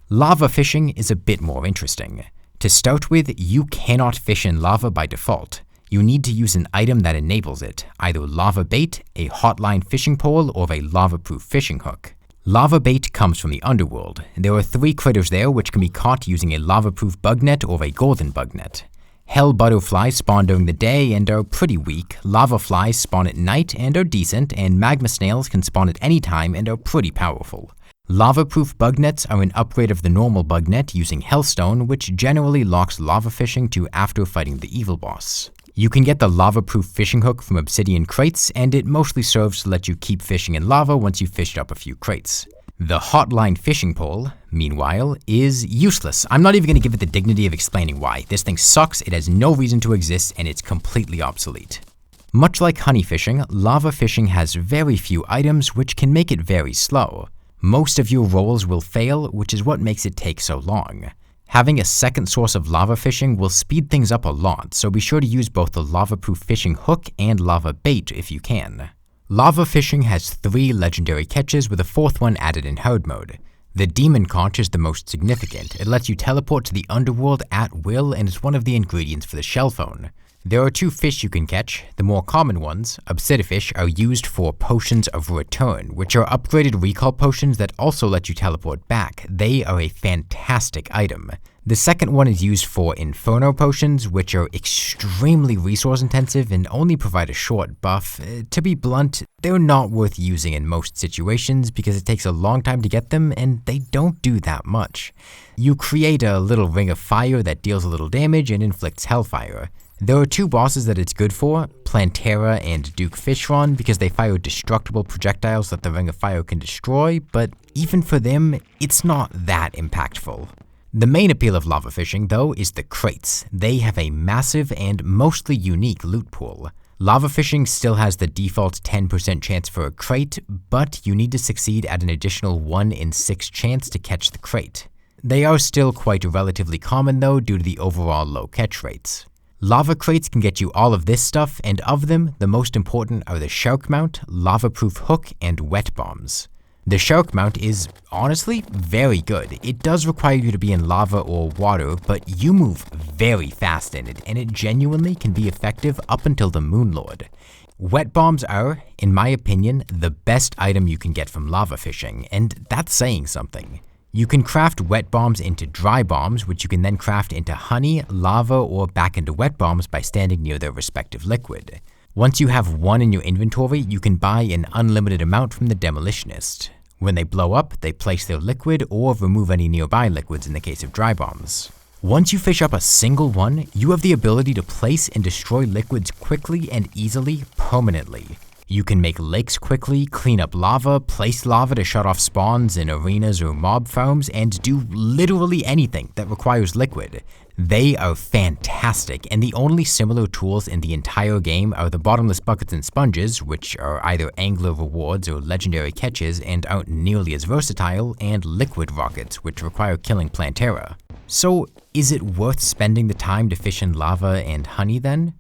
Lava fishing is a bit more interesting. To start with, you cannot fish in lava by default. You need to use an item that enables it, either lava bait, a hotline fishing pole, or a lava-proof fishing hook. Lava bait comes from the underworld. There are 3 critters there which can be caught using a lava-proof bug net or a golden bug net. Hell butterflies spawn during the day and are pretty weak, lava flies spawn at night and are decent, and magma snails can spawn at any time and are pretty powerful. Lava-proof bug nets are an upgrade of the normal bug net using hellstone, which generally locks lava fishing to after fighting the evil boss. You can get the lava-proof fishing hook from Obsidian crates, and it mostly serves to let you keep fishing in lava once you've fished up a few crates. The hotline fishing pole, meanwhile, is useless. I'm not even going to give it the dignity of explaining why. This thing sucks, it has no reason to exist, and it's completely obsolete. Much like honey fishing, lava fishing has very few items, which can make it very slow. Most of your rolls will fail, which is what makes it take so long. Having a second source of lava fishing will speed things up a lot, so be sure to use both the lava-proof fishing hook and lava bait if you can. Lava fishing has 3 legendary catches with a 4th one added in hard mode. The demon conch is the most significant. It lets you teleport to the underworld at will and is one of the ingredients for the shell phone. There are 2 fish you can catch. The more common ones, obsidifish, are used for potions of return, which are upgraded recall potions that also let you teleport back. They are a fantastic item. The second one is used for inferno potions, which are extremely resource intensive and only provide a short buff. To be blunt, they're not worth using in most situations because it takes a long time to get them and they don't do that much. You create a little ring of fire that deals a little damage and inflicts hellfire. There are 2 bosses that it's good for, Plantera and Duke Fishron, because they fire destructible projectiles that the Ring of Fire can destroy, but even for them, it's not that impactful. The main appeal of lava fishing, though, is the crates. They have a massive and mostly unique loot pool. Lava fishing still has the default 10% chance for a crate, but you need to succeed at an additional 1 in 6 chance to catch the crate. They are still quite relatively common though due to the overall low catch rates. Lava crates can get you all of this stuff, and of them, the most important are the shark mount, lava-proof hook, and wet bombs. The shark mount is honestly very good. It does require you to be in lava or water, but you move very fast in it, and it genuinely can be effective up until the Moon Lord. Wet bombs are, in my opinion, the best item you can get from lava fishing, and that's saying something. You can craft wet bombs into dry bombs, which you can then craft into honey, lava, or back into wet bombs by standing near their respective liquid. Once you have one in your inventory, you can buy an unlimited amount from the demolitionist. When they blow up, they place their liquid or remove any nearby liquids in the case of dry bombs. Once you fish up a single one, you have the ability to place and destroy liquids quickly and easily, permanently. You can make lakes quickly, clean up lava, place lava to shut off spawns in arenas or mob farms, and do literally anything that requires liquid. They are fantastic, and the only similar tools in the entire game are the bottomless buckets and sponges, which are either angler rewards or legendary catches and aren't nearly as versatile, and liquid rockets, which require killing Plantera. So, is it worth spending the time to fish in lava and honey then?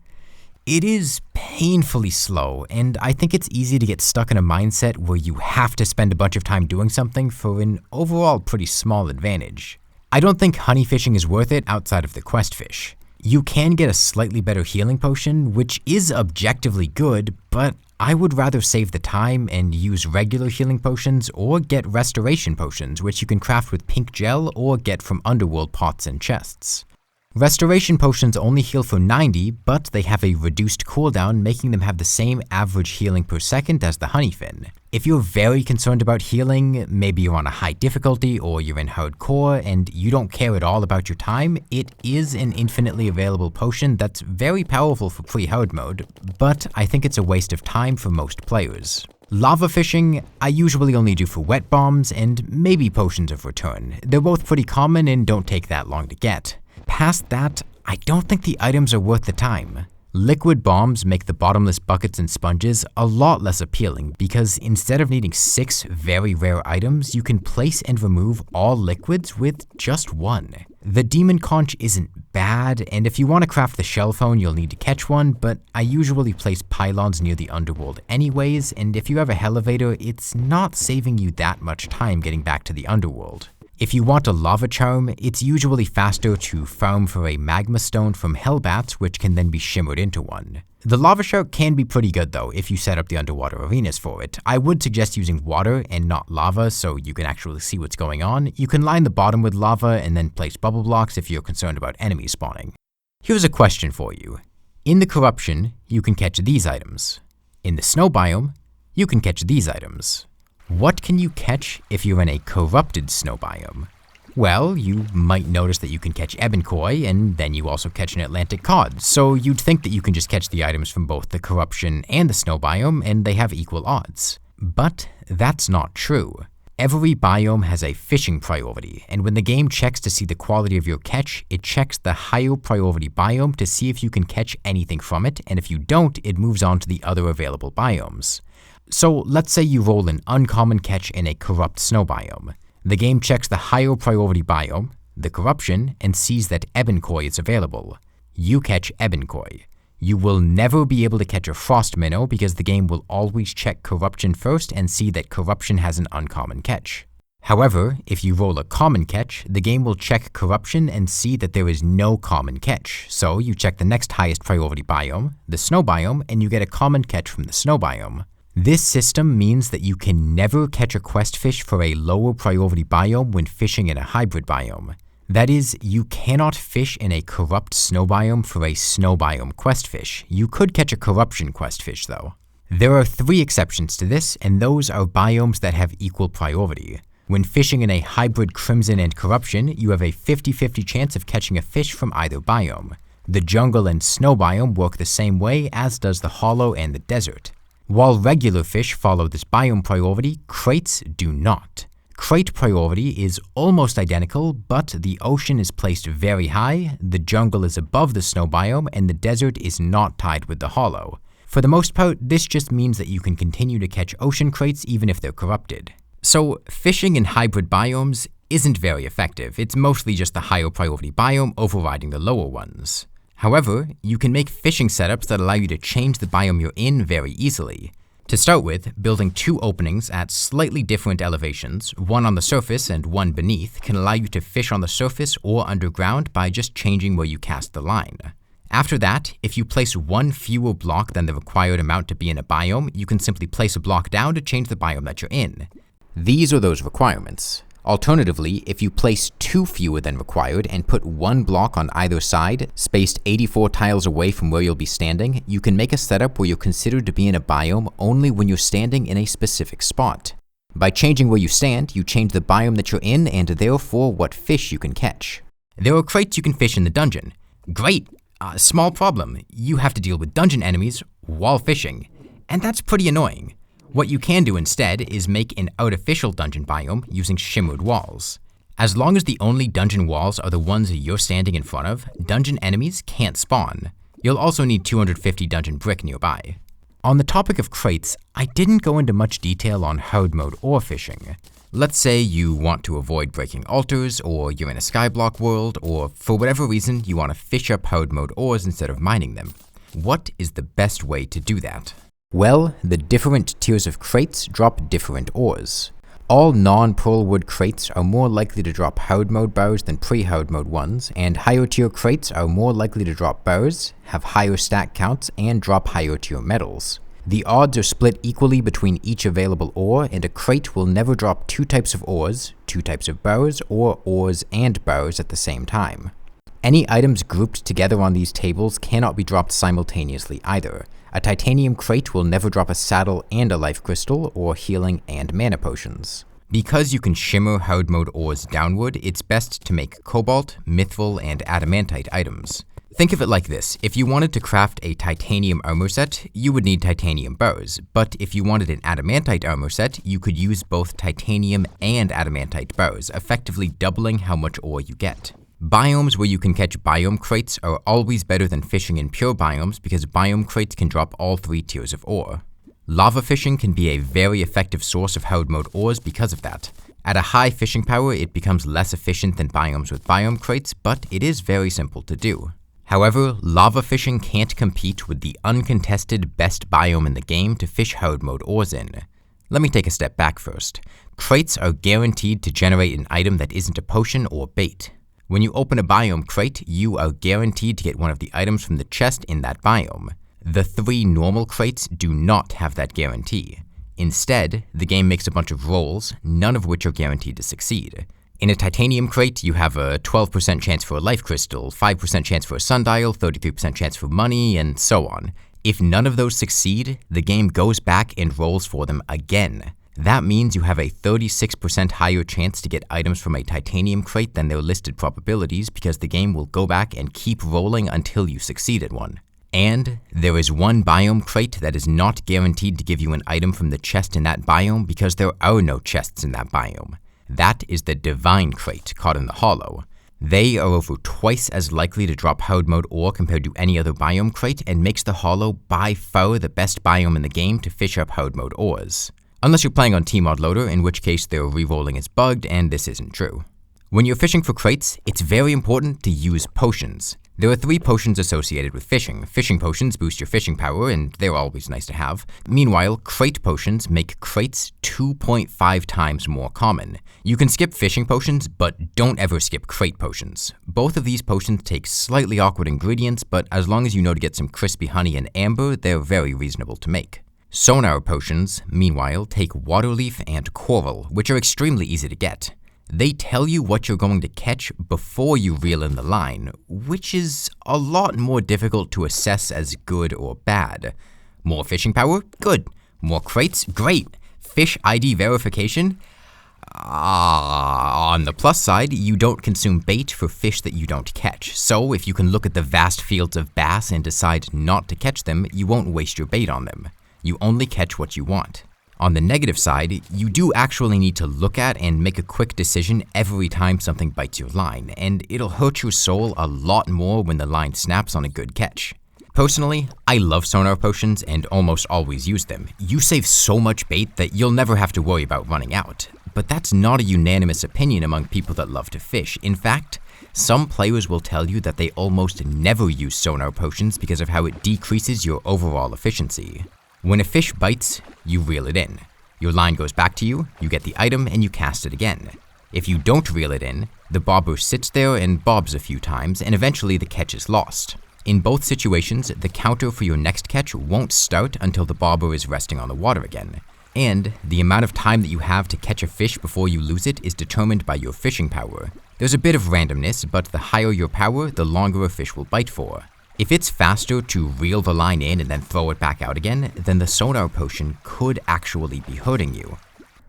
It is painfully slow, and I think it's easy to get stuck in a mindset where you have to spend a bunch of time doing something for an overall pretty small advantage. I don't think honey fishing is worth it outside of the quest fish. You can get a slightly better healing potion, which is objectively good, but I would rather save the time and use regular healing potions or get restoration potions, which you can craft with pink gel or get from underworld pots and chests. Restoration potions only heal for 90, but they have a reduced cooldown, making them have the same average healing per second as the honeyfin. If you're very concerned about healing, maybe you're on a high difficulty or you're in hardcore and you don't care at all about your time, it is an infinitely available potion that's very powerful for pre-hard mode, but I think it's a waste of time for most players. Lava fishing, I usually only do for wet bombs and maybe potions of return. They're both pretty common and don't take that long to get. Past that, I don't think the items are worth the time. Liquid bombs make the bottomless buckets and sponges a lot less appealing because instead of needing 6 very rare items, you can place and remove all liquids with just one. The demon conch isn't bad, and if you want to craft the shell phone, you'll need to catch one, but I usually place pylons near the underworld anyways, and if you have a elevator, it's not saving you that much time getting back to the underworld. If you want a lava charm, it's usually faster to farm for a magma stone from hellbats, which can then be shimmered into one. The lava shark can be pretty good though if you set up the underwater arenas for it. I would suggest using water and not lava so you can actually see what's going on. You can line the bottom with lava and then place bubble blocks if you're concerned about enemies spawning. Here's a question for you. In the corruption, you can catch these items. In the snow biome, you can catch these items. What can you catch if you're in a corrupted snow biome? Well, you might notice that you can catch ebon koi, and then you also catch an Atlantic cod, so you'd think that you can just catch the items from both the corruption and the snow biome, and they have equal odds. But that's not true. Every biome has a fishing priority, and when the game checks to see the quality of your catch, it checks the higher priority biome to see if you can catch anything from it, and if you don't, it moves on to the other available biomes. So let's say you roll an uncommon catch in a corrupt snow biome. The game checks the higher priority biome, the corruption, and sees that ebon koi is available. You catch ebon koi. You will never be able to catch a frost minnow because the game will always check corruption first and see that corruption has an uncommon catch. However, if you roll a common catch, the game will check corruption and see that there is no common catch. So you check the next highest priority biome, the snow biome, and you get a common catch from the snow biome. This system means that you can never catch a quest fish for a lower priority biome when fishing in a hybrid biome. That is, you cannot fish in a corrupt snow biome for a snow biome quest fish. You could catch a corruption quest fish though. There are 3 exceptions to this, and those are biomes that have equal priority. When fishing in a hybrid crimson and corruption, you have a 50-50 chance of catching a fish from either biome. The jungle and snow biome work the same way, as does the hollow and the desert. While regular fish follow this biome priority, crates do not. Crate priority is almost identical, but the ocean is placed very high, the jungle is above the snow biome, and the desert is not tied with the hollow. For the most part, this just means that you can continue to catch ocean crates even if they're corrupted. So, fishing in hybrid biomes isn't very effective. It's mostly just the higher priority biome overriding the lower ones. However, you can make fishing setups that allow you to change the biome you're in very easily. To start with, building 2 openings at slightly different elevations, one on the surface and one beneath, can allow you to fish on the surface or underground by just changing where you cast the line. After that, if you place one fewer block than the required amount to be in a biome, you can simply place a block down to change the biome that you're in. These are those requirements. Alternatively, if you place 2 fewer than required and put 1 block on either side, spaced 84 tiles away from where you'll be standing, you can make a setup where you're considered to be in a biome only when you're standing in a specific spot. By changing where you stand, you change the biome that you're in and therefore what fish you can catch. There are crates you can fish in the dungeon. Great! Small problem. You have to deal with dungeon enemies while fishing, and that's pretty annoying. What you can do instead is make an artificial dungeon biome using shimmered walls. As long as the only dungeon walls are the ones you're standing in front of, dungeon enemies can't spawn. You'll also need 250 dungeon brick nearby. On the topic of crates, I didn't go into much detail on hard mode ore fishing. Let's say you want to avoid breaking altars, or you're in a skyblock world, or for whatever reason you want to fish up hard mode ores instead of mining them. What is the best way to do that? Well, the different tiers of crates drop different ores. All non-pearl wood crates are more likely to drop hard mode bars than pre-hard mode ones, and higher tier crates are more likely to drop bars, have higher stack counts, and drop higher tier metals. The odds are split equally between each available ore, and a crate will never drop 2 types of ores, 2 types of bars, or ores and bars at the same time. Any items grouped together on these tables cannot be dropped simultaneously either. A titanium crate will never drop a saddle and a life crystal, or healing and mana potions. Because you can shimmer hard mode ores downward, it's best to make cobalt, mithril, and adamantite items. Think of it like this: if you wanted to craft a titanium armor set, you would need titanium bars, but if you wanted an adamantite armor set, you could use both titanium and adamantite bars, effectively doubling how much ore you get. Biomes where you can catch biome crates are always better than fishing in pure biomes because biome crates can drop all 3 tiers of ore. Lava fishing can be a very effective source of hard mode ores because of that. At a high fishing power, it becomes less efficient than biomes with biome crates, but it is very simple to do. However, lava fishing can't compete with the uncontested best biome in the game to fish hard mode ores in. Let me take a step back first. Crates are guaranteed to generate an item that isn't a potion or bait. When you open a biome crate, you are guaranteed to get one of the items from the chest in that biome. The 3 normal crates do not have that guarantee. Instead, the game makes a bunch of rolls, none of which are guaranteed to succeed. In a titanium crate, you have a 12% chance for a life crystal, 5% chance for a sundial, 33% chance for money, and so on. If none of those succeed, the game goes back and rolls for them again. That means you have a 36% higher chance to get items from a titanium crate than their listed probabilities because the game will go back and keep rolling until you succeed at one. And there is one biome crate that is not guaranteed to give you an item from the chest in that biome because there are no chests in that biome. That is the divine crate caught in the hollow. They are over twice as likely to drop hard mode ore compared to any other biome crate and makes the hollow by far the best biome in the game to fish up hard mode ores. Unless you're playing on Tmod Loader, in which case their rerolling is bugged and this isn't true. When you're fishing for crates, it's very important to use potions. There are 3 potions associated with fishing. Fishing potions boost your fishing power, and they're always nice to have. Meanwhile, crate potions make crates 2.5 times more common. You can skip fishing potions, but don't ever skip crate potions. Both of these potions take slightly awkward ingredients, but as long as you know to get some crispy honey and amber, they're very reasonable to make. Sonar potions, meanwhile, take waterleaf and coral, which are extremely easy to get. They tell you what you're going to catch before you reel in the line, which is a lot more difficult to assess as good or bad. More fishing power? Good. More crates? Great. Fish ID verification? On the plus side, you don't consume bait for fish that you don't catch, so if you can look at the vast fields of bass and decide not to catch them, you won't waste your bait on them. You only catch what you want. On the negative side, you do actually need to look at and make a quick decision every time something bites your line, and it'll hurt your soul a lot more when the line snaps on a good catch. Personally, I love sonar potions and almost always use them. You save so much bait that you'll never have to worry about running out. But that's not a unanimous opinion among people that love to fish. In fact, some players will tell you that they almost never use sonar potions because of how it decreases your overall efficiency. When a fish bites, you reel it in. Your line goes back to you, you get the item, and you cast it again. If you don't reel it in, the bobber sits there and bobs a few times, and eventually the catch is lost. In both situations, the counter for your next catch won't start until the bobber is resting on the water again. And the amount of time that you have to catch a fish before you lose it is determined by your fishing power. There's a bit of randomness, but the higher your power, the longer a fish will bite for. If it's faster to reel the line in and then throw it back out again, then the sonar potion could actually be hurting you.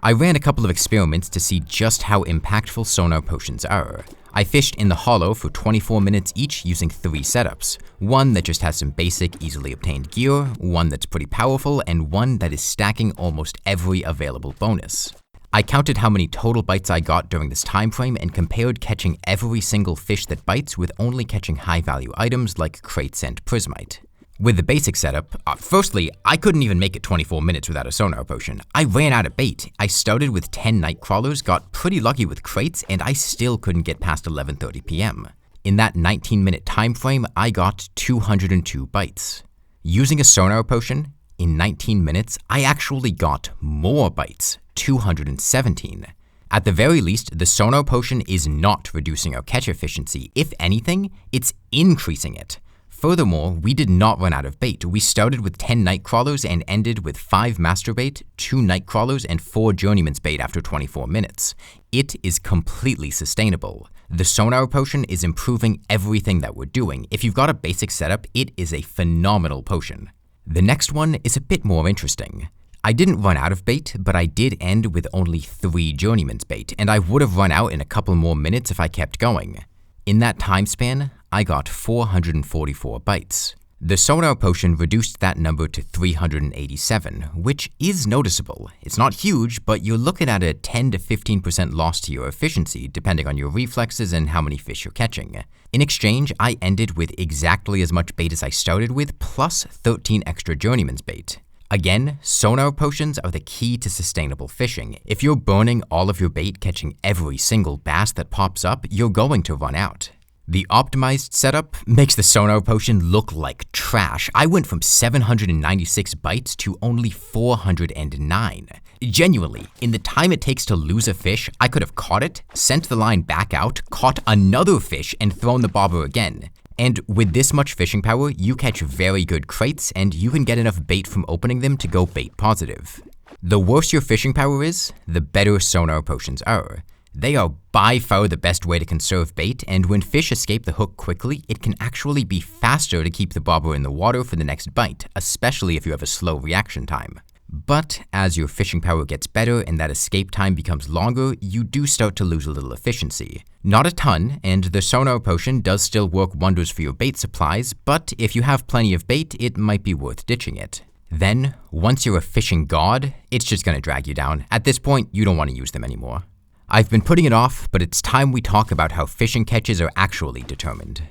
I ran a couple of experiments to see just how impactful sonar potions are. I fished in the hollow for 24 minutes each using 3 setups. One that just has some basic, easily obtained gear, one that's pretty powerful, and one that is stacking almost every available bonus. I counted how many total bites I got during this time frame and compared catching every single fish that bites with only catching high-value items like crates and prismite. With the basic setup, firstly, I couldn't even make it 24 minutes without a sonar potion. I ran out of bait. I started with 10 night crawlers, got pretty lucky with crates, and I still couldn't get past 11:30 p.m. In that 19-minute time frame, I got 202 bites. Using a sonar potion, in 19 minutes, I actually got more bites, 217. At the very least, the sonar potion is not reducing our catch efficiency. If anything, it's increasing it. Furthermore, we did not run out of bait. We started with 10 night crawlers and ended with 5 master bait, 2 night crawlers, and 4 journeyman's bait after 24 minutes. It is completely sustainable. The sonar potion is improving everything that we're doing. If you've got a basic setup, it is a phenomenal potion. The next one is a bit more interesting. I didn't run out of bait, but I did end with only 3 journeyman's bait, and I would have run out in a couple more minutes if I kept going. In that time span, I got 444 bites. The sonar potion reduced that number to 387, which is noticeable. It's not huge, but you're looking at a 10 to 15% loss to your efficiency, depending on your reflexes and how many fish you're catching. In exchange, I ended with exactly as much bait as I started with, plus 13 extra journeyman's bait. Again, sonar potions are the key to sustainable fishing. If you're burning all of your bait catching every single bass that pops up, you're going to run out. The optimized setup makes the sonar potion look like trash. I went from 796 bites to only 409. Genuinely, in the time it takes to lose a fish, I could have caught it, sent the line back out, caught another fish, and thrown the bobber again. And with this much fishing power, you catch very good crates, and you can get enough bait from opening them to go bait positive. The worse your fishing power is, the better sonar potions are. They are by far the best way to conserve bait, and when fish escape the hook quickly, it can actually be faster to keep the bobber in the water for the next bite, especially if you have a slow reaction time. But as your fishing power gets better and that escape time becomes longer, you do start to lose a little efficiency. Not a ton, and the sonar potion does still work wonders for your bait supplies, but if you have plenty of bait, it might be worth ditching it. Then, once you're a fishing god, it's just gonna drag you down. At this point, you don't want to use them anymore. I've been putting it off, but it's time we talk about how fishing catches are actually determined.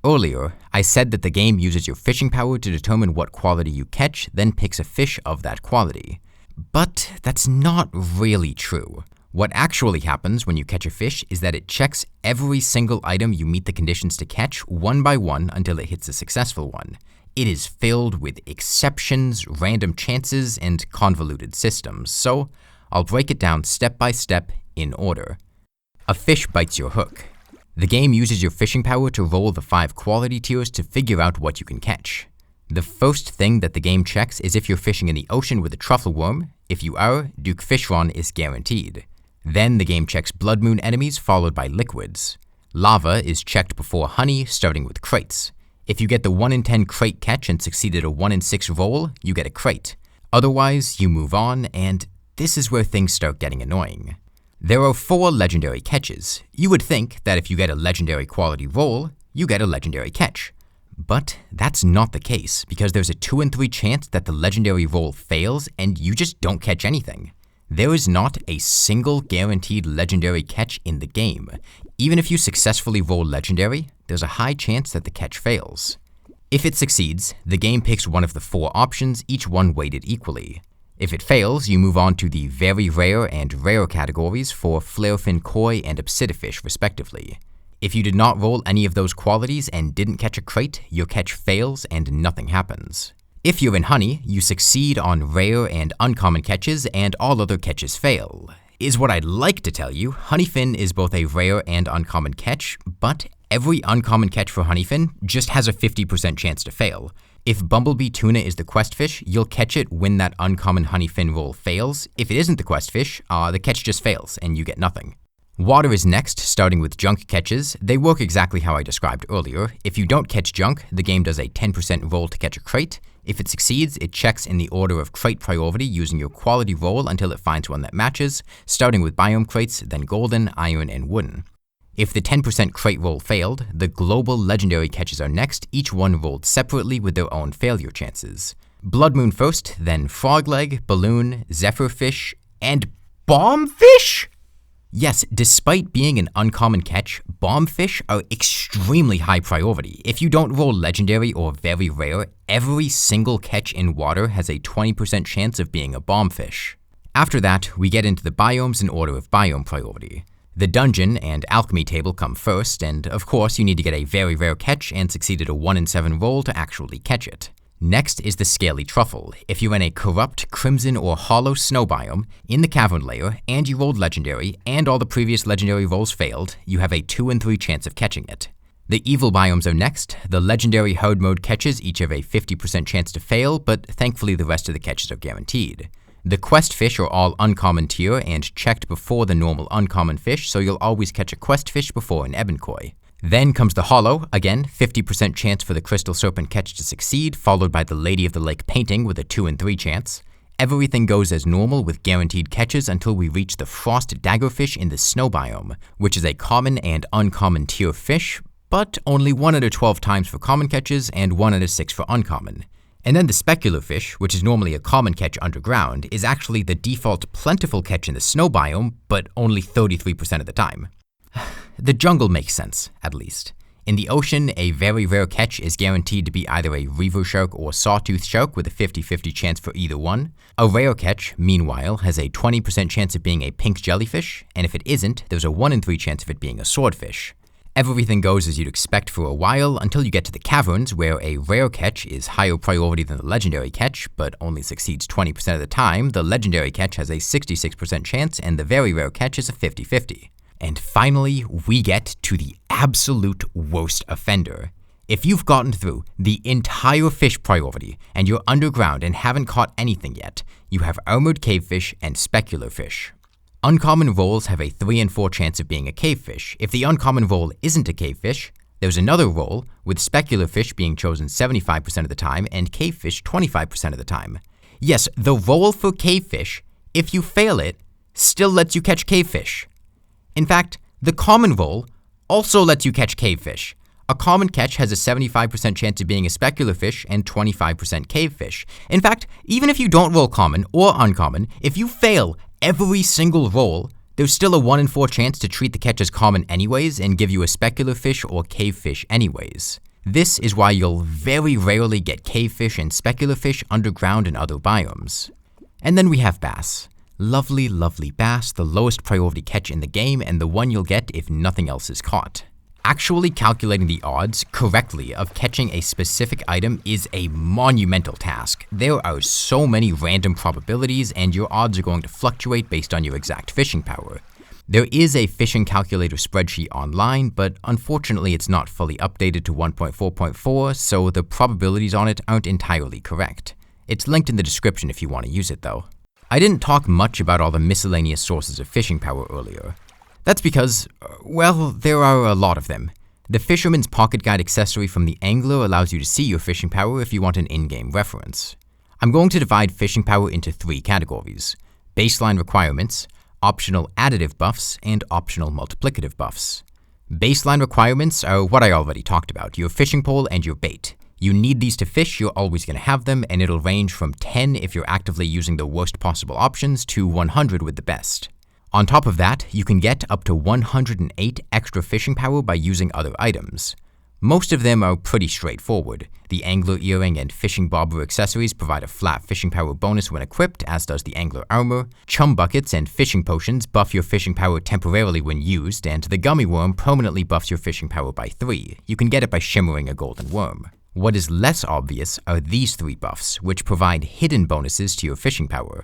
Earlier, I said that the game uses your fishing power to determine what quality you catch, then picks a fish of that quality. But that's not really true. What actually happens when you catch a fish is that it checks every single item you meet the conditions to catch one by one until it hits a successful one. It is filled with exceptions, random chances, and convoluted systems, so I'll break it down step by step in order. A fish bites your hook. The game uses your fishing power to roll the 5 quality tiers to figure out what you can catch. The first thing that the game checks is if you're fishing in the ocean with a truffle worm. If you are, Duke Fishron is guaranteed. Then the game checks blood moon enemies followed by liquids. Lava is checked before honey, starting with crates. If you get the 1 in 10 crate catch and succeeded a 1 in 6 roll, you get a crate. Otherwise, you move on, and this is where things start getting annoying. There are 4 legendary catches. You would think that if you get a legendary quality roll, you get a legendary catch. But that's not the case, because there's a 2 in 3 chance that the legendary roll fails and you just don't catch anything. There is not a single guaranteed legendary catch in the game. Even if you successfully roll legendary, there's a high chance that the catch fails. If it succeeds, the game picks one of the 4 options, each one weighted equally. If it fails, you move on to the very rare and rare categories for flarefin koi and obsidifish respectively. If you did not roll any of those qualities and didn't catch a crate, your catch fails and nothing happens. If you're in honey, you succeed on rare and uncommon catches and all other catches fail. Is what I'd like to tell you, honeyfin is both a rare and uncommon catch, but every uncommon catch for honeyfin just has a 50% chance to fail. If bumblebee tuna is the quest fish, you'll catch it when that uncommon honeyfin roll fails. If it isn't the quest fish, the catch just fails and you get nothing. Water is next, starting with junk catches. They work exactly how I described earlier. If you don't catch junk, the game does a 10% roll to catch a crate. If it succeeds, it checks in the order of crate priority using your quality roll until it finds one that matches, starting with biome crates, then golden, iron, and wooden. If the 10% crate roll failed, the global legendary catches are next, each one rolled separately with their own failure chances. Blood moon first, then frogleg, balloon, zephyrfish, and bombfish? Yes, despite being an uncommon catch, bombfish are extremely high priority. If you don't roll legendary or very rare, every single catch in water has a 20% chance of being a bombfish. After that, we get into the biomes in order of biome priority. The dungeon and alchemy table come first, and of course you need to get a very rare catch and succeed at a 1 in 7 roll to actually catch it. Next is the scaly truffle. If you're in a corrupt, crimson, or hollow snow biome, in the cavern layer, and you rolled legendary, and all the previous legendary rolls failed, you have a 2 in 3 chance of catching it. The evil biomes are next. The legendary hard mode catches each have a 50% chance to fail, but thankfully the rest of the catches are guaranteed. The quest fish are all uncommon tier and checked before the normal uncommon fish, so you'll always catch a quest fish before an ebon koi. Then comes the hollow, again 50% chance for the crystal serpent catch to succeed, followed by the Lady of the Lake painting with a 2 in 3 chance. Everything goes as normal with guaranteed catches until we reach the frost daggerfish in the snow biome, which is a common and uncommon tier fish, but only 1 out of 12 times for common catches and 1 out of 6 for uncommon. And then the specular fish, which is normally a common catch underground, is actually the default plentiful catch in the snow biome, but only 33% of the time. The jungle makes sense, at least. In the ocean, a very rare catch is guaranteed to be either a reaver shark or sawtooth shark with a 50-50 chance for either one. A rare catch, meanwhile, has a 20% chance of being a pink jellyfish, and if it isn't, there's a 1 in 3 chance of it being a swordfish. Everything goes as you'd expect for a while until you get to the caverns, where a rare catch is higher priority than the legendary catch, but only succeeds 20% of the time. The legendary catch has a 66% chance, and the very rare catch is a 50-50. And finally, we get to the absolute worst offender. If you've gotten through the entire fish priority and you're underground and haven't caught anything yet, you have armored cavefish and specular fish. Uncommon rolls have a 3 in 4 chance of being a cavefish. If the uncommon roll isn't a cavefish, there's another roll, with specular fish being chosen 75% of the time and cavefish 25% of the time. Yes, the roll for cavefish, if you fail it, still lets you catch cavefish. In fact, the common roll also lets you catch cavefish. A common catch has a 75% chance of being a specular fish and 25% cavefish. In fact, even if you don't roll common or uncommon, if you fail every single roll, there's still a 1 in 4 chance to treat the catch as common anyways and give you a specular fish or cavefish anyways. This is why you'll very rarely get cavefish and specular fish underground in other biomes. And then we have bass. Lovely, lovely bass, the lowest priority catch in the game and the one you'll get if nothing else is caught. Actually calculating the odds correctly of catching a specific item is a monumental task. There are so many random probabilities and your odds are going to fluctuate based on your exact fishing power. There is a fishing calculator spreadsheet online, but unfortunately it's not fully updated to 1.4.4, so the probabilities on it aren't entirely correct. It's linked in the description if you want to use it though. I didn't talk much about all the miscellaneous sources of fishing power earlier. That's because, well, there are a lot of them. The Fisherman's Pocket Guide accessory from the angler allows you to see your fishing power if you want an in-game reference. I'm going to divide fishing power into 3 categories: baseline requirements, optional additive buffs, and optional multiplicative buffs. Baseline requirements are what I already talked about, your fishing pole and your bait. You need these to fish, you're always going to have them, and it'll range from 10 if you're actively using the worst possible options to 100 with the best. On top of that, you can get up to 108 extra fishing power by using other items. Most of them are pretty straightforward. The angler earring and fishing bobber accessories provide a flat fishing power bonus when equipped, as does the angler armor. Chum buckets and fishing potions buff your fishing power temporarily when used, and the gummy worm permanently buffs your fishing power by 3. You can get it by shimmering a golden worm. What is less obvious are these 3 buffs, which provide hidden bonuses to your fishing power.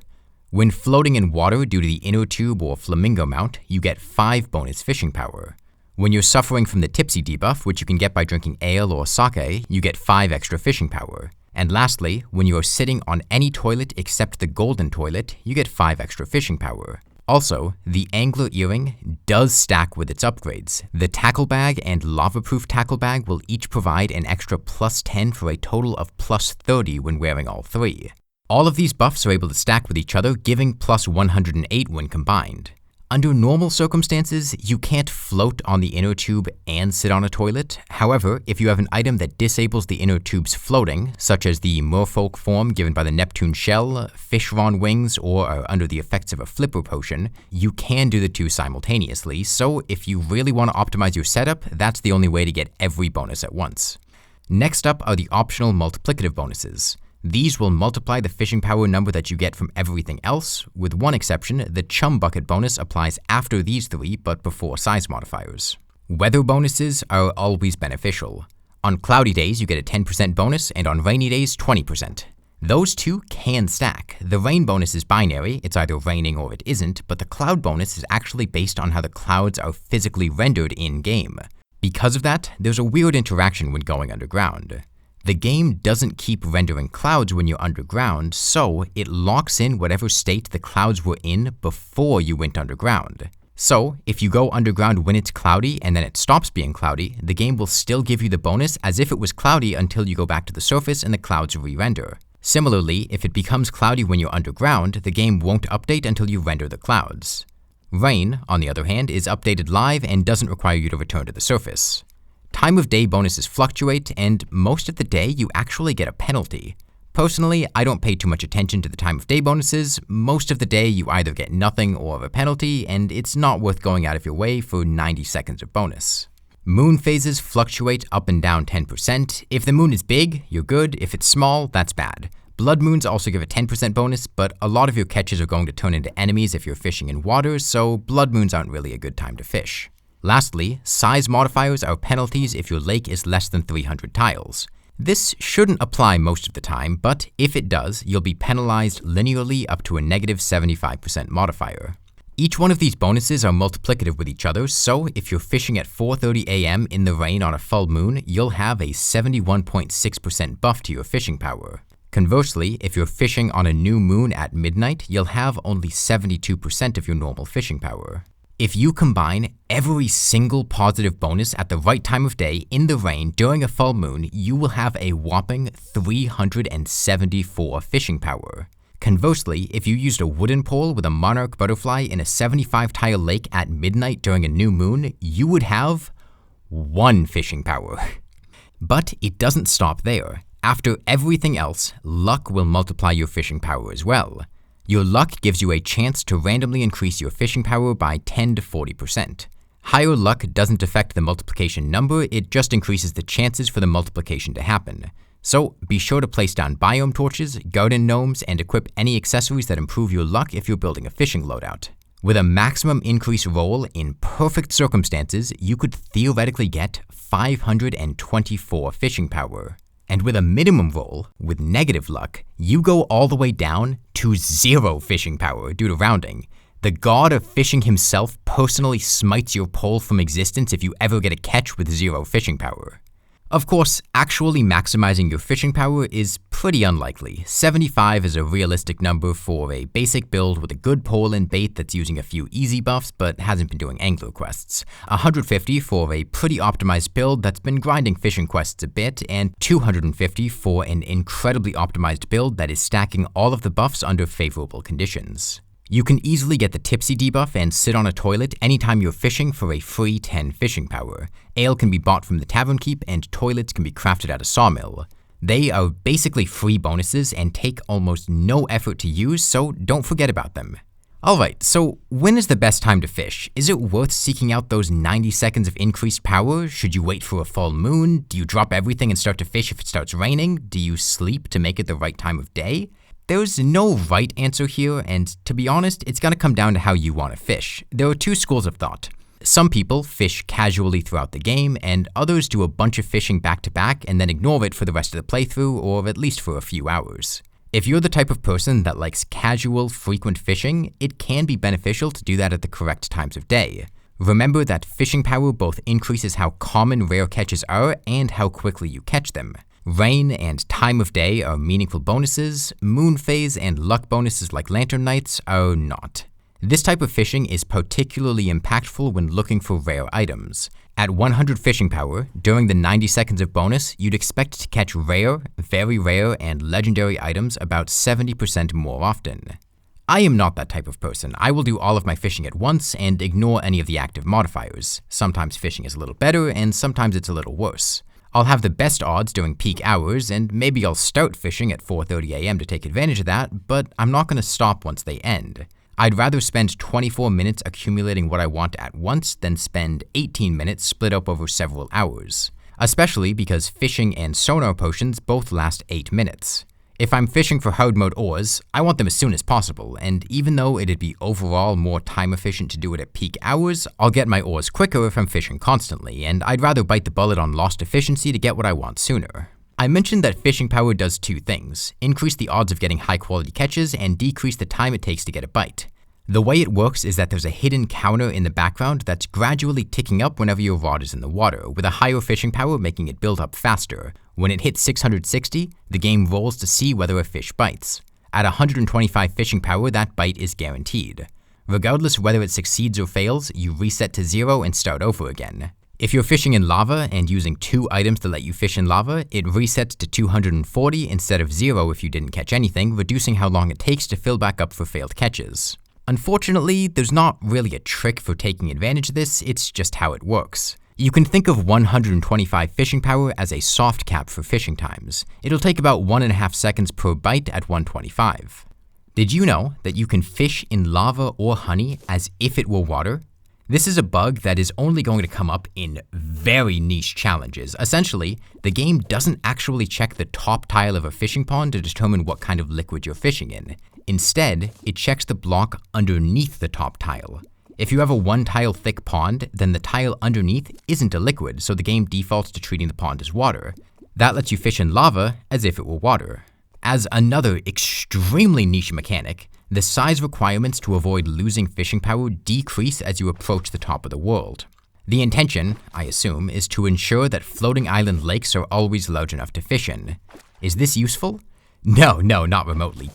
When floating in water due to the inner tube or flamingo mount, you get 5 bonus fishing power. When you're suffering from the tipsy debuff, which you can get by drinking ale or sake, you get 5 extra fishing power. And lastly, when you are sitting on any toilet except the golden toilet, you get 5 extra fishing power. Also, the angler earring does stack with its upgrades. The tackle bag and lava-proof tackle bag will each provide an extra plus 10 for a total of plus 30 when wearing all 3. All of these buffs are able to stack with each other, giving plus 108 when combined. Under normal circumstances, you can't float on the inner tube and sit on a toilet. However, if you have an item that disables the inner tube's floating, such as the merfolk form given by the Neptune shell, fishron wings, or are under the effects of a flipper potion, you can do the 2 simultaneously, so if you really want to optimize your setup, that's the only way to get every bonus at once. Next up are the optional multiplicative bonuses. These will multiply the fishing power number that you get from everything else. With one exception, the chum bucket bonus applies after these 3 but before size modifiers. Weather bonuses are always beneficial. On cloudy days, you get a 10% bonus, and on rainy days, 20%. Those 2 can stack. The rain bonus is binary, it's either raining or it isn't, but the cloud bonus is actually based on how the clouds are physically rendered in-game. Because of that, there's a weird interaction when going underground. The game doesn't keep rendering clouds when you're underground, so it locks in whatever state the clouds were in before you went underground. So, if you go underground when it's cloudy and then it stops being cloudy, the game will still give you the bonus as if it was cloudy until you go back to the surface and the clouds re-render. Similarly, if it becomes cloudy when you're underground, the game won't update until you render the clouds. Rain, on the other hand, is updated live and doesn't require you to return to the surface. Time of day bonuses fluctuate, and most of the day you actually get a penalty. Personally, I don't pay too much attention to the time of day bonuses. Most of the day you either get nothing or a penalty, and it's not worth going out of your way for 90 seconds of bonus. Moon phases fluctuate up and down 10%. If the moon is big, you're good. If it's small, that's bad. Blood moons also give a 10% bonus, but a lot of your catches are going to turn into enemies if you're fishing in water, so blood moons aren't really a good time to fish. Lastly, size modifiers are penalties if your lake is less than 300 tiles. This shouldn't apply most of the time, but if it does, you'll be penalized linearly up to a negative 75% modifier. Each one of these bonuses are multiplicative with each other, so if you're fishing at 4:30 AM in the rain on a full moon, you'll have a 71.6% buff to your fishing power. Conversely, if you're fishing on a new moon at midnight, you'll have only 72% of your normal fishing power. If you combine every single positive bonus at the right time of day in the rain during a full moon, you will have a whopping 374 fishing power. Conversely, if you used a wooden pole with a monarch butterfly in a 75-tile lake at midnight during a new moon, you would have 1 fishing power. But it doesn't stop there. After everything else, luck will multiply your fishing power as well. Your luck gives you a chance to randomly increase your fishing power by 10 to 40%. Higher luck doesn't affect the multiplication number, it just increases the chances for the multiplication to happen. So be sure to place down biome torches, garden gnomes, and equip any accessories that improve your luck if you're building a fishing loadout. With a maximum increase roll in perfect circumstances, you could theoretically get 524 fishing power. And with a minimum roll, with negative luck, you go all the way down to 0 fishing power due to rounding. The god of fishing himself personally smites your pole from existence if you ever get a catch with 0 fishing power. Of course, actually maximizing your fishing power is pretty unlikely. 75 is a realistic number for a basic build with a good pole and bait that's using a few easy buffs but hasn't been doing angler quests. 150 for a pretty optimized build that's been grinding fishing quests a bit, and 250 for an incredibly optimized build that is stacking all of the buffs under favorable conditions. You can easily get the tipsy debuff and sit on a toilet anytime you're fishing for a free 10 fishing power. Ale can be bought from the tavern keep, and toilets can be crafted at a sawmill. They are basically free bonuses and take almost no effort to use, so don't forget about them. Alright, so when is the best time to fish? Is it worth seeking out those 90 seconds of increased power? Should you wait for a full moon? Do you drop everything and start to fish if it starts raining? Do you sleep to make it the right time of day? There's no right answer here, and to be honest, it's gonna come down to how you want to fish. There are two schools of thought. Some people fish casually throughout the game, and others do a bunch of fishing back to back and then ignore it for the rest of the playthrough, or at least for a few hours. If you're the type of person that likes casual, frequent fishing, it can be beneficial to do that at the correct times of day. Remember that fishing power both increases how common rare catches are and how quickly you catch them. Rain and time of day are meaningful bonuses, moon phase and luck bonuses like lantern nights are not. This type of fishing is particularly impactful when looking for rare items. At 100 fishing power, during the 90 seconds of bonus, you'd expect to catch rare, very rare, and legendary items about 70% more often. I am not that type of person. I will do all of my fishing at once and ignore any of the active modifiers. Sometimes fishing is a little better, and sometimes it's a little worse. I'll have the best odds during peak hours, and maybe I'll start fishing at 4:30 AM to take advantage of that, but I'm not going to stop once they end. I'd rather spend 24 minutes accumulating what I want at once than spend 18 minutes split up over several hours, especially because fishing and sonar potions both last 8 minutes. If I'm fishing for hard mode ores, I want them as soon as possible, and even though it'd be overall more time efficient to do it at peak hours, I'll get my ores quicker if I'm fishing constantly, and I'd rather bite the bullet on lost efficiency to get what I want sooner. I mentioned that fishing power does two things: increase the odds of getting high quality catches and decrease the time it takes to get a bite. The way it works is that there's a hidden counter in the background that's gradually ticking up whenever your rod is in the water, with a higher fishing power making it build up faster. When it hits 660, the game rolls to see whether a fish bites. At 125 fishing power, that bite is guaranteed. Regardless whether it succeeds or fails, you reset to 0 and start over again. If you're fishing in lava and using 2 items to let you fish in lava, it resets to 240 instead of 0 if you didn't catch anything, reducing how long it takes to fill back up for failed catches. Unfortunately, there's not really a trick for taking advantage of this, it's just how it works. You can think of 125 fishing power as a soft cap for fishing times. It'll take about 1.5 seconds per bite at 125. Did you know that you can fish in lava or honey as if it were water? This is a bug that is only going to come up in very niche challenges. Essentially, the game doesn't actually check the top tile of a fishing pond to determine what kind of liquid you're fishing in. Instead, it checks the block underneath the top tile. If you have a 1 tile thick pond, then the tile underneath isn't a liquid, so the game defaults to treating the pond as water. That lets you fish in lava as if it were water. As another extremely niche mechanic, the size requirements to avoid losing fishing power decrease as you approach the top of the world. The intention, I assume, is to ensure that floating island lakes are always large enough to fish in. Is this useful? No, not remotely.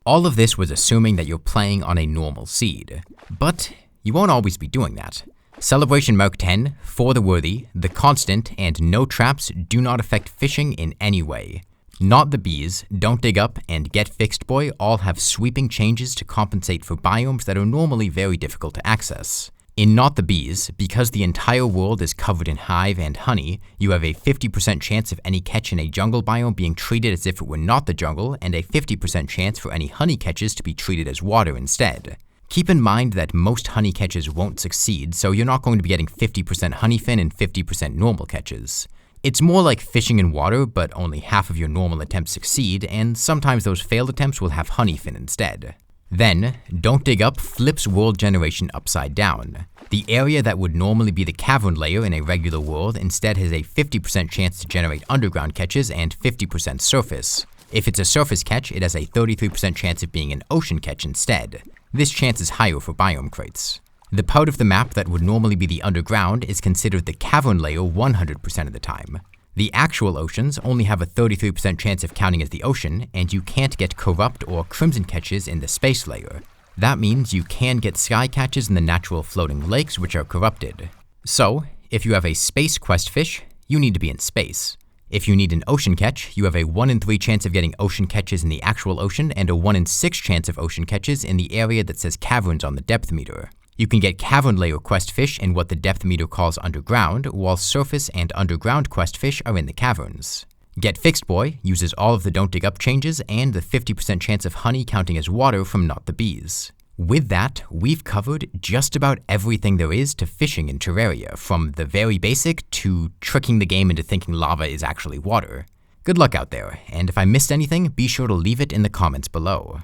All of this was assuming that you're playing on a normal seed. But you won't always be doing that. Celebration Mark 10, For the Worthy, The Constant, and No Traps do not affect fishing in any way. Not the Bees, Don't Dig Up, and Get Fixed Boy all have sweeping changes to compensate for biomes that are normally very difficult to access. In Not the Bees, because the entire world is covered in hive and honey, you have a 50% chance of any catch in a jungle biome being treated as if it were not the jungle, and a 50% chance for any honey catches to be treated as water instead. Keep in mind that most honey catches won't succeed, so you're not going to be getting 50% honeyfin and 50% normal catches. It's more like fishing in water, but only half of your normal attempts succeed, and sometimes those failed attempts will have honeyfin instead. Then, Don't Dig Up flips world generation upside down. The area that would normally be the cavern layer in a regular world instead has a 50% chance to generate underground catches and 50% surface. If it's a surface catch, it has a 33% chance of being an ocean catch instead. This chance is higher for biome crates. The part of the map that would normally be the underground is considered the cavern layer 100% of the time. The actual oceans only have a 33% chance of counting as the ocean, and you can't get corrupt or crimson catches in the space layer. That means you can get sky catches in the natural floating lakes, which are corrupted. So, if you have a space quest fish, you need to be in space. If you need an ocean catch, you have a 1 in 3 chance of getting ocean catches in the actual ocean and a 1 in 6 chance of ocean catches in the area that says caverns on the depth meter. You can get cavern layer quest fish in what the depth meter calls underground, while surface and underground quest fish are in the caverns. Get Fixed Boy uses all of the Don't Dig Up changes and the 50% chance of honey counting as water from Not the Bees. With that, we've covered just about everything there is to fishing in Terraria, from the very basic to tricking the game into thinking lava is actually water. Good luck out there, and if I missed anything, be sure to leave it in the comments below.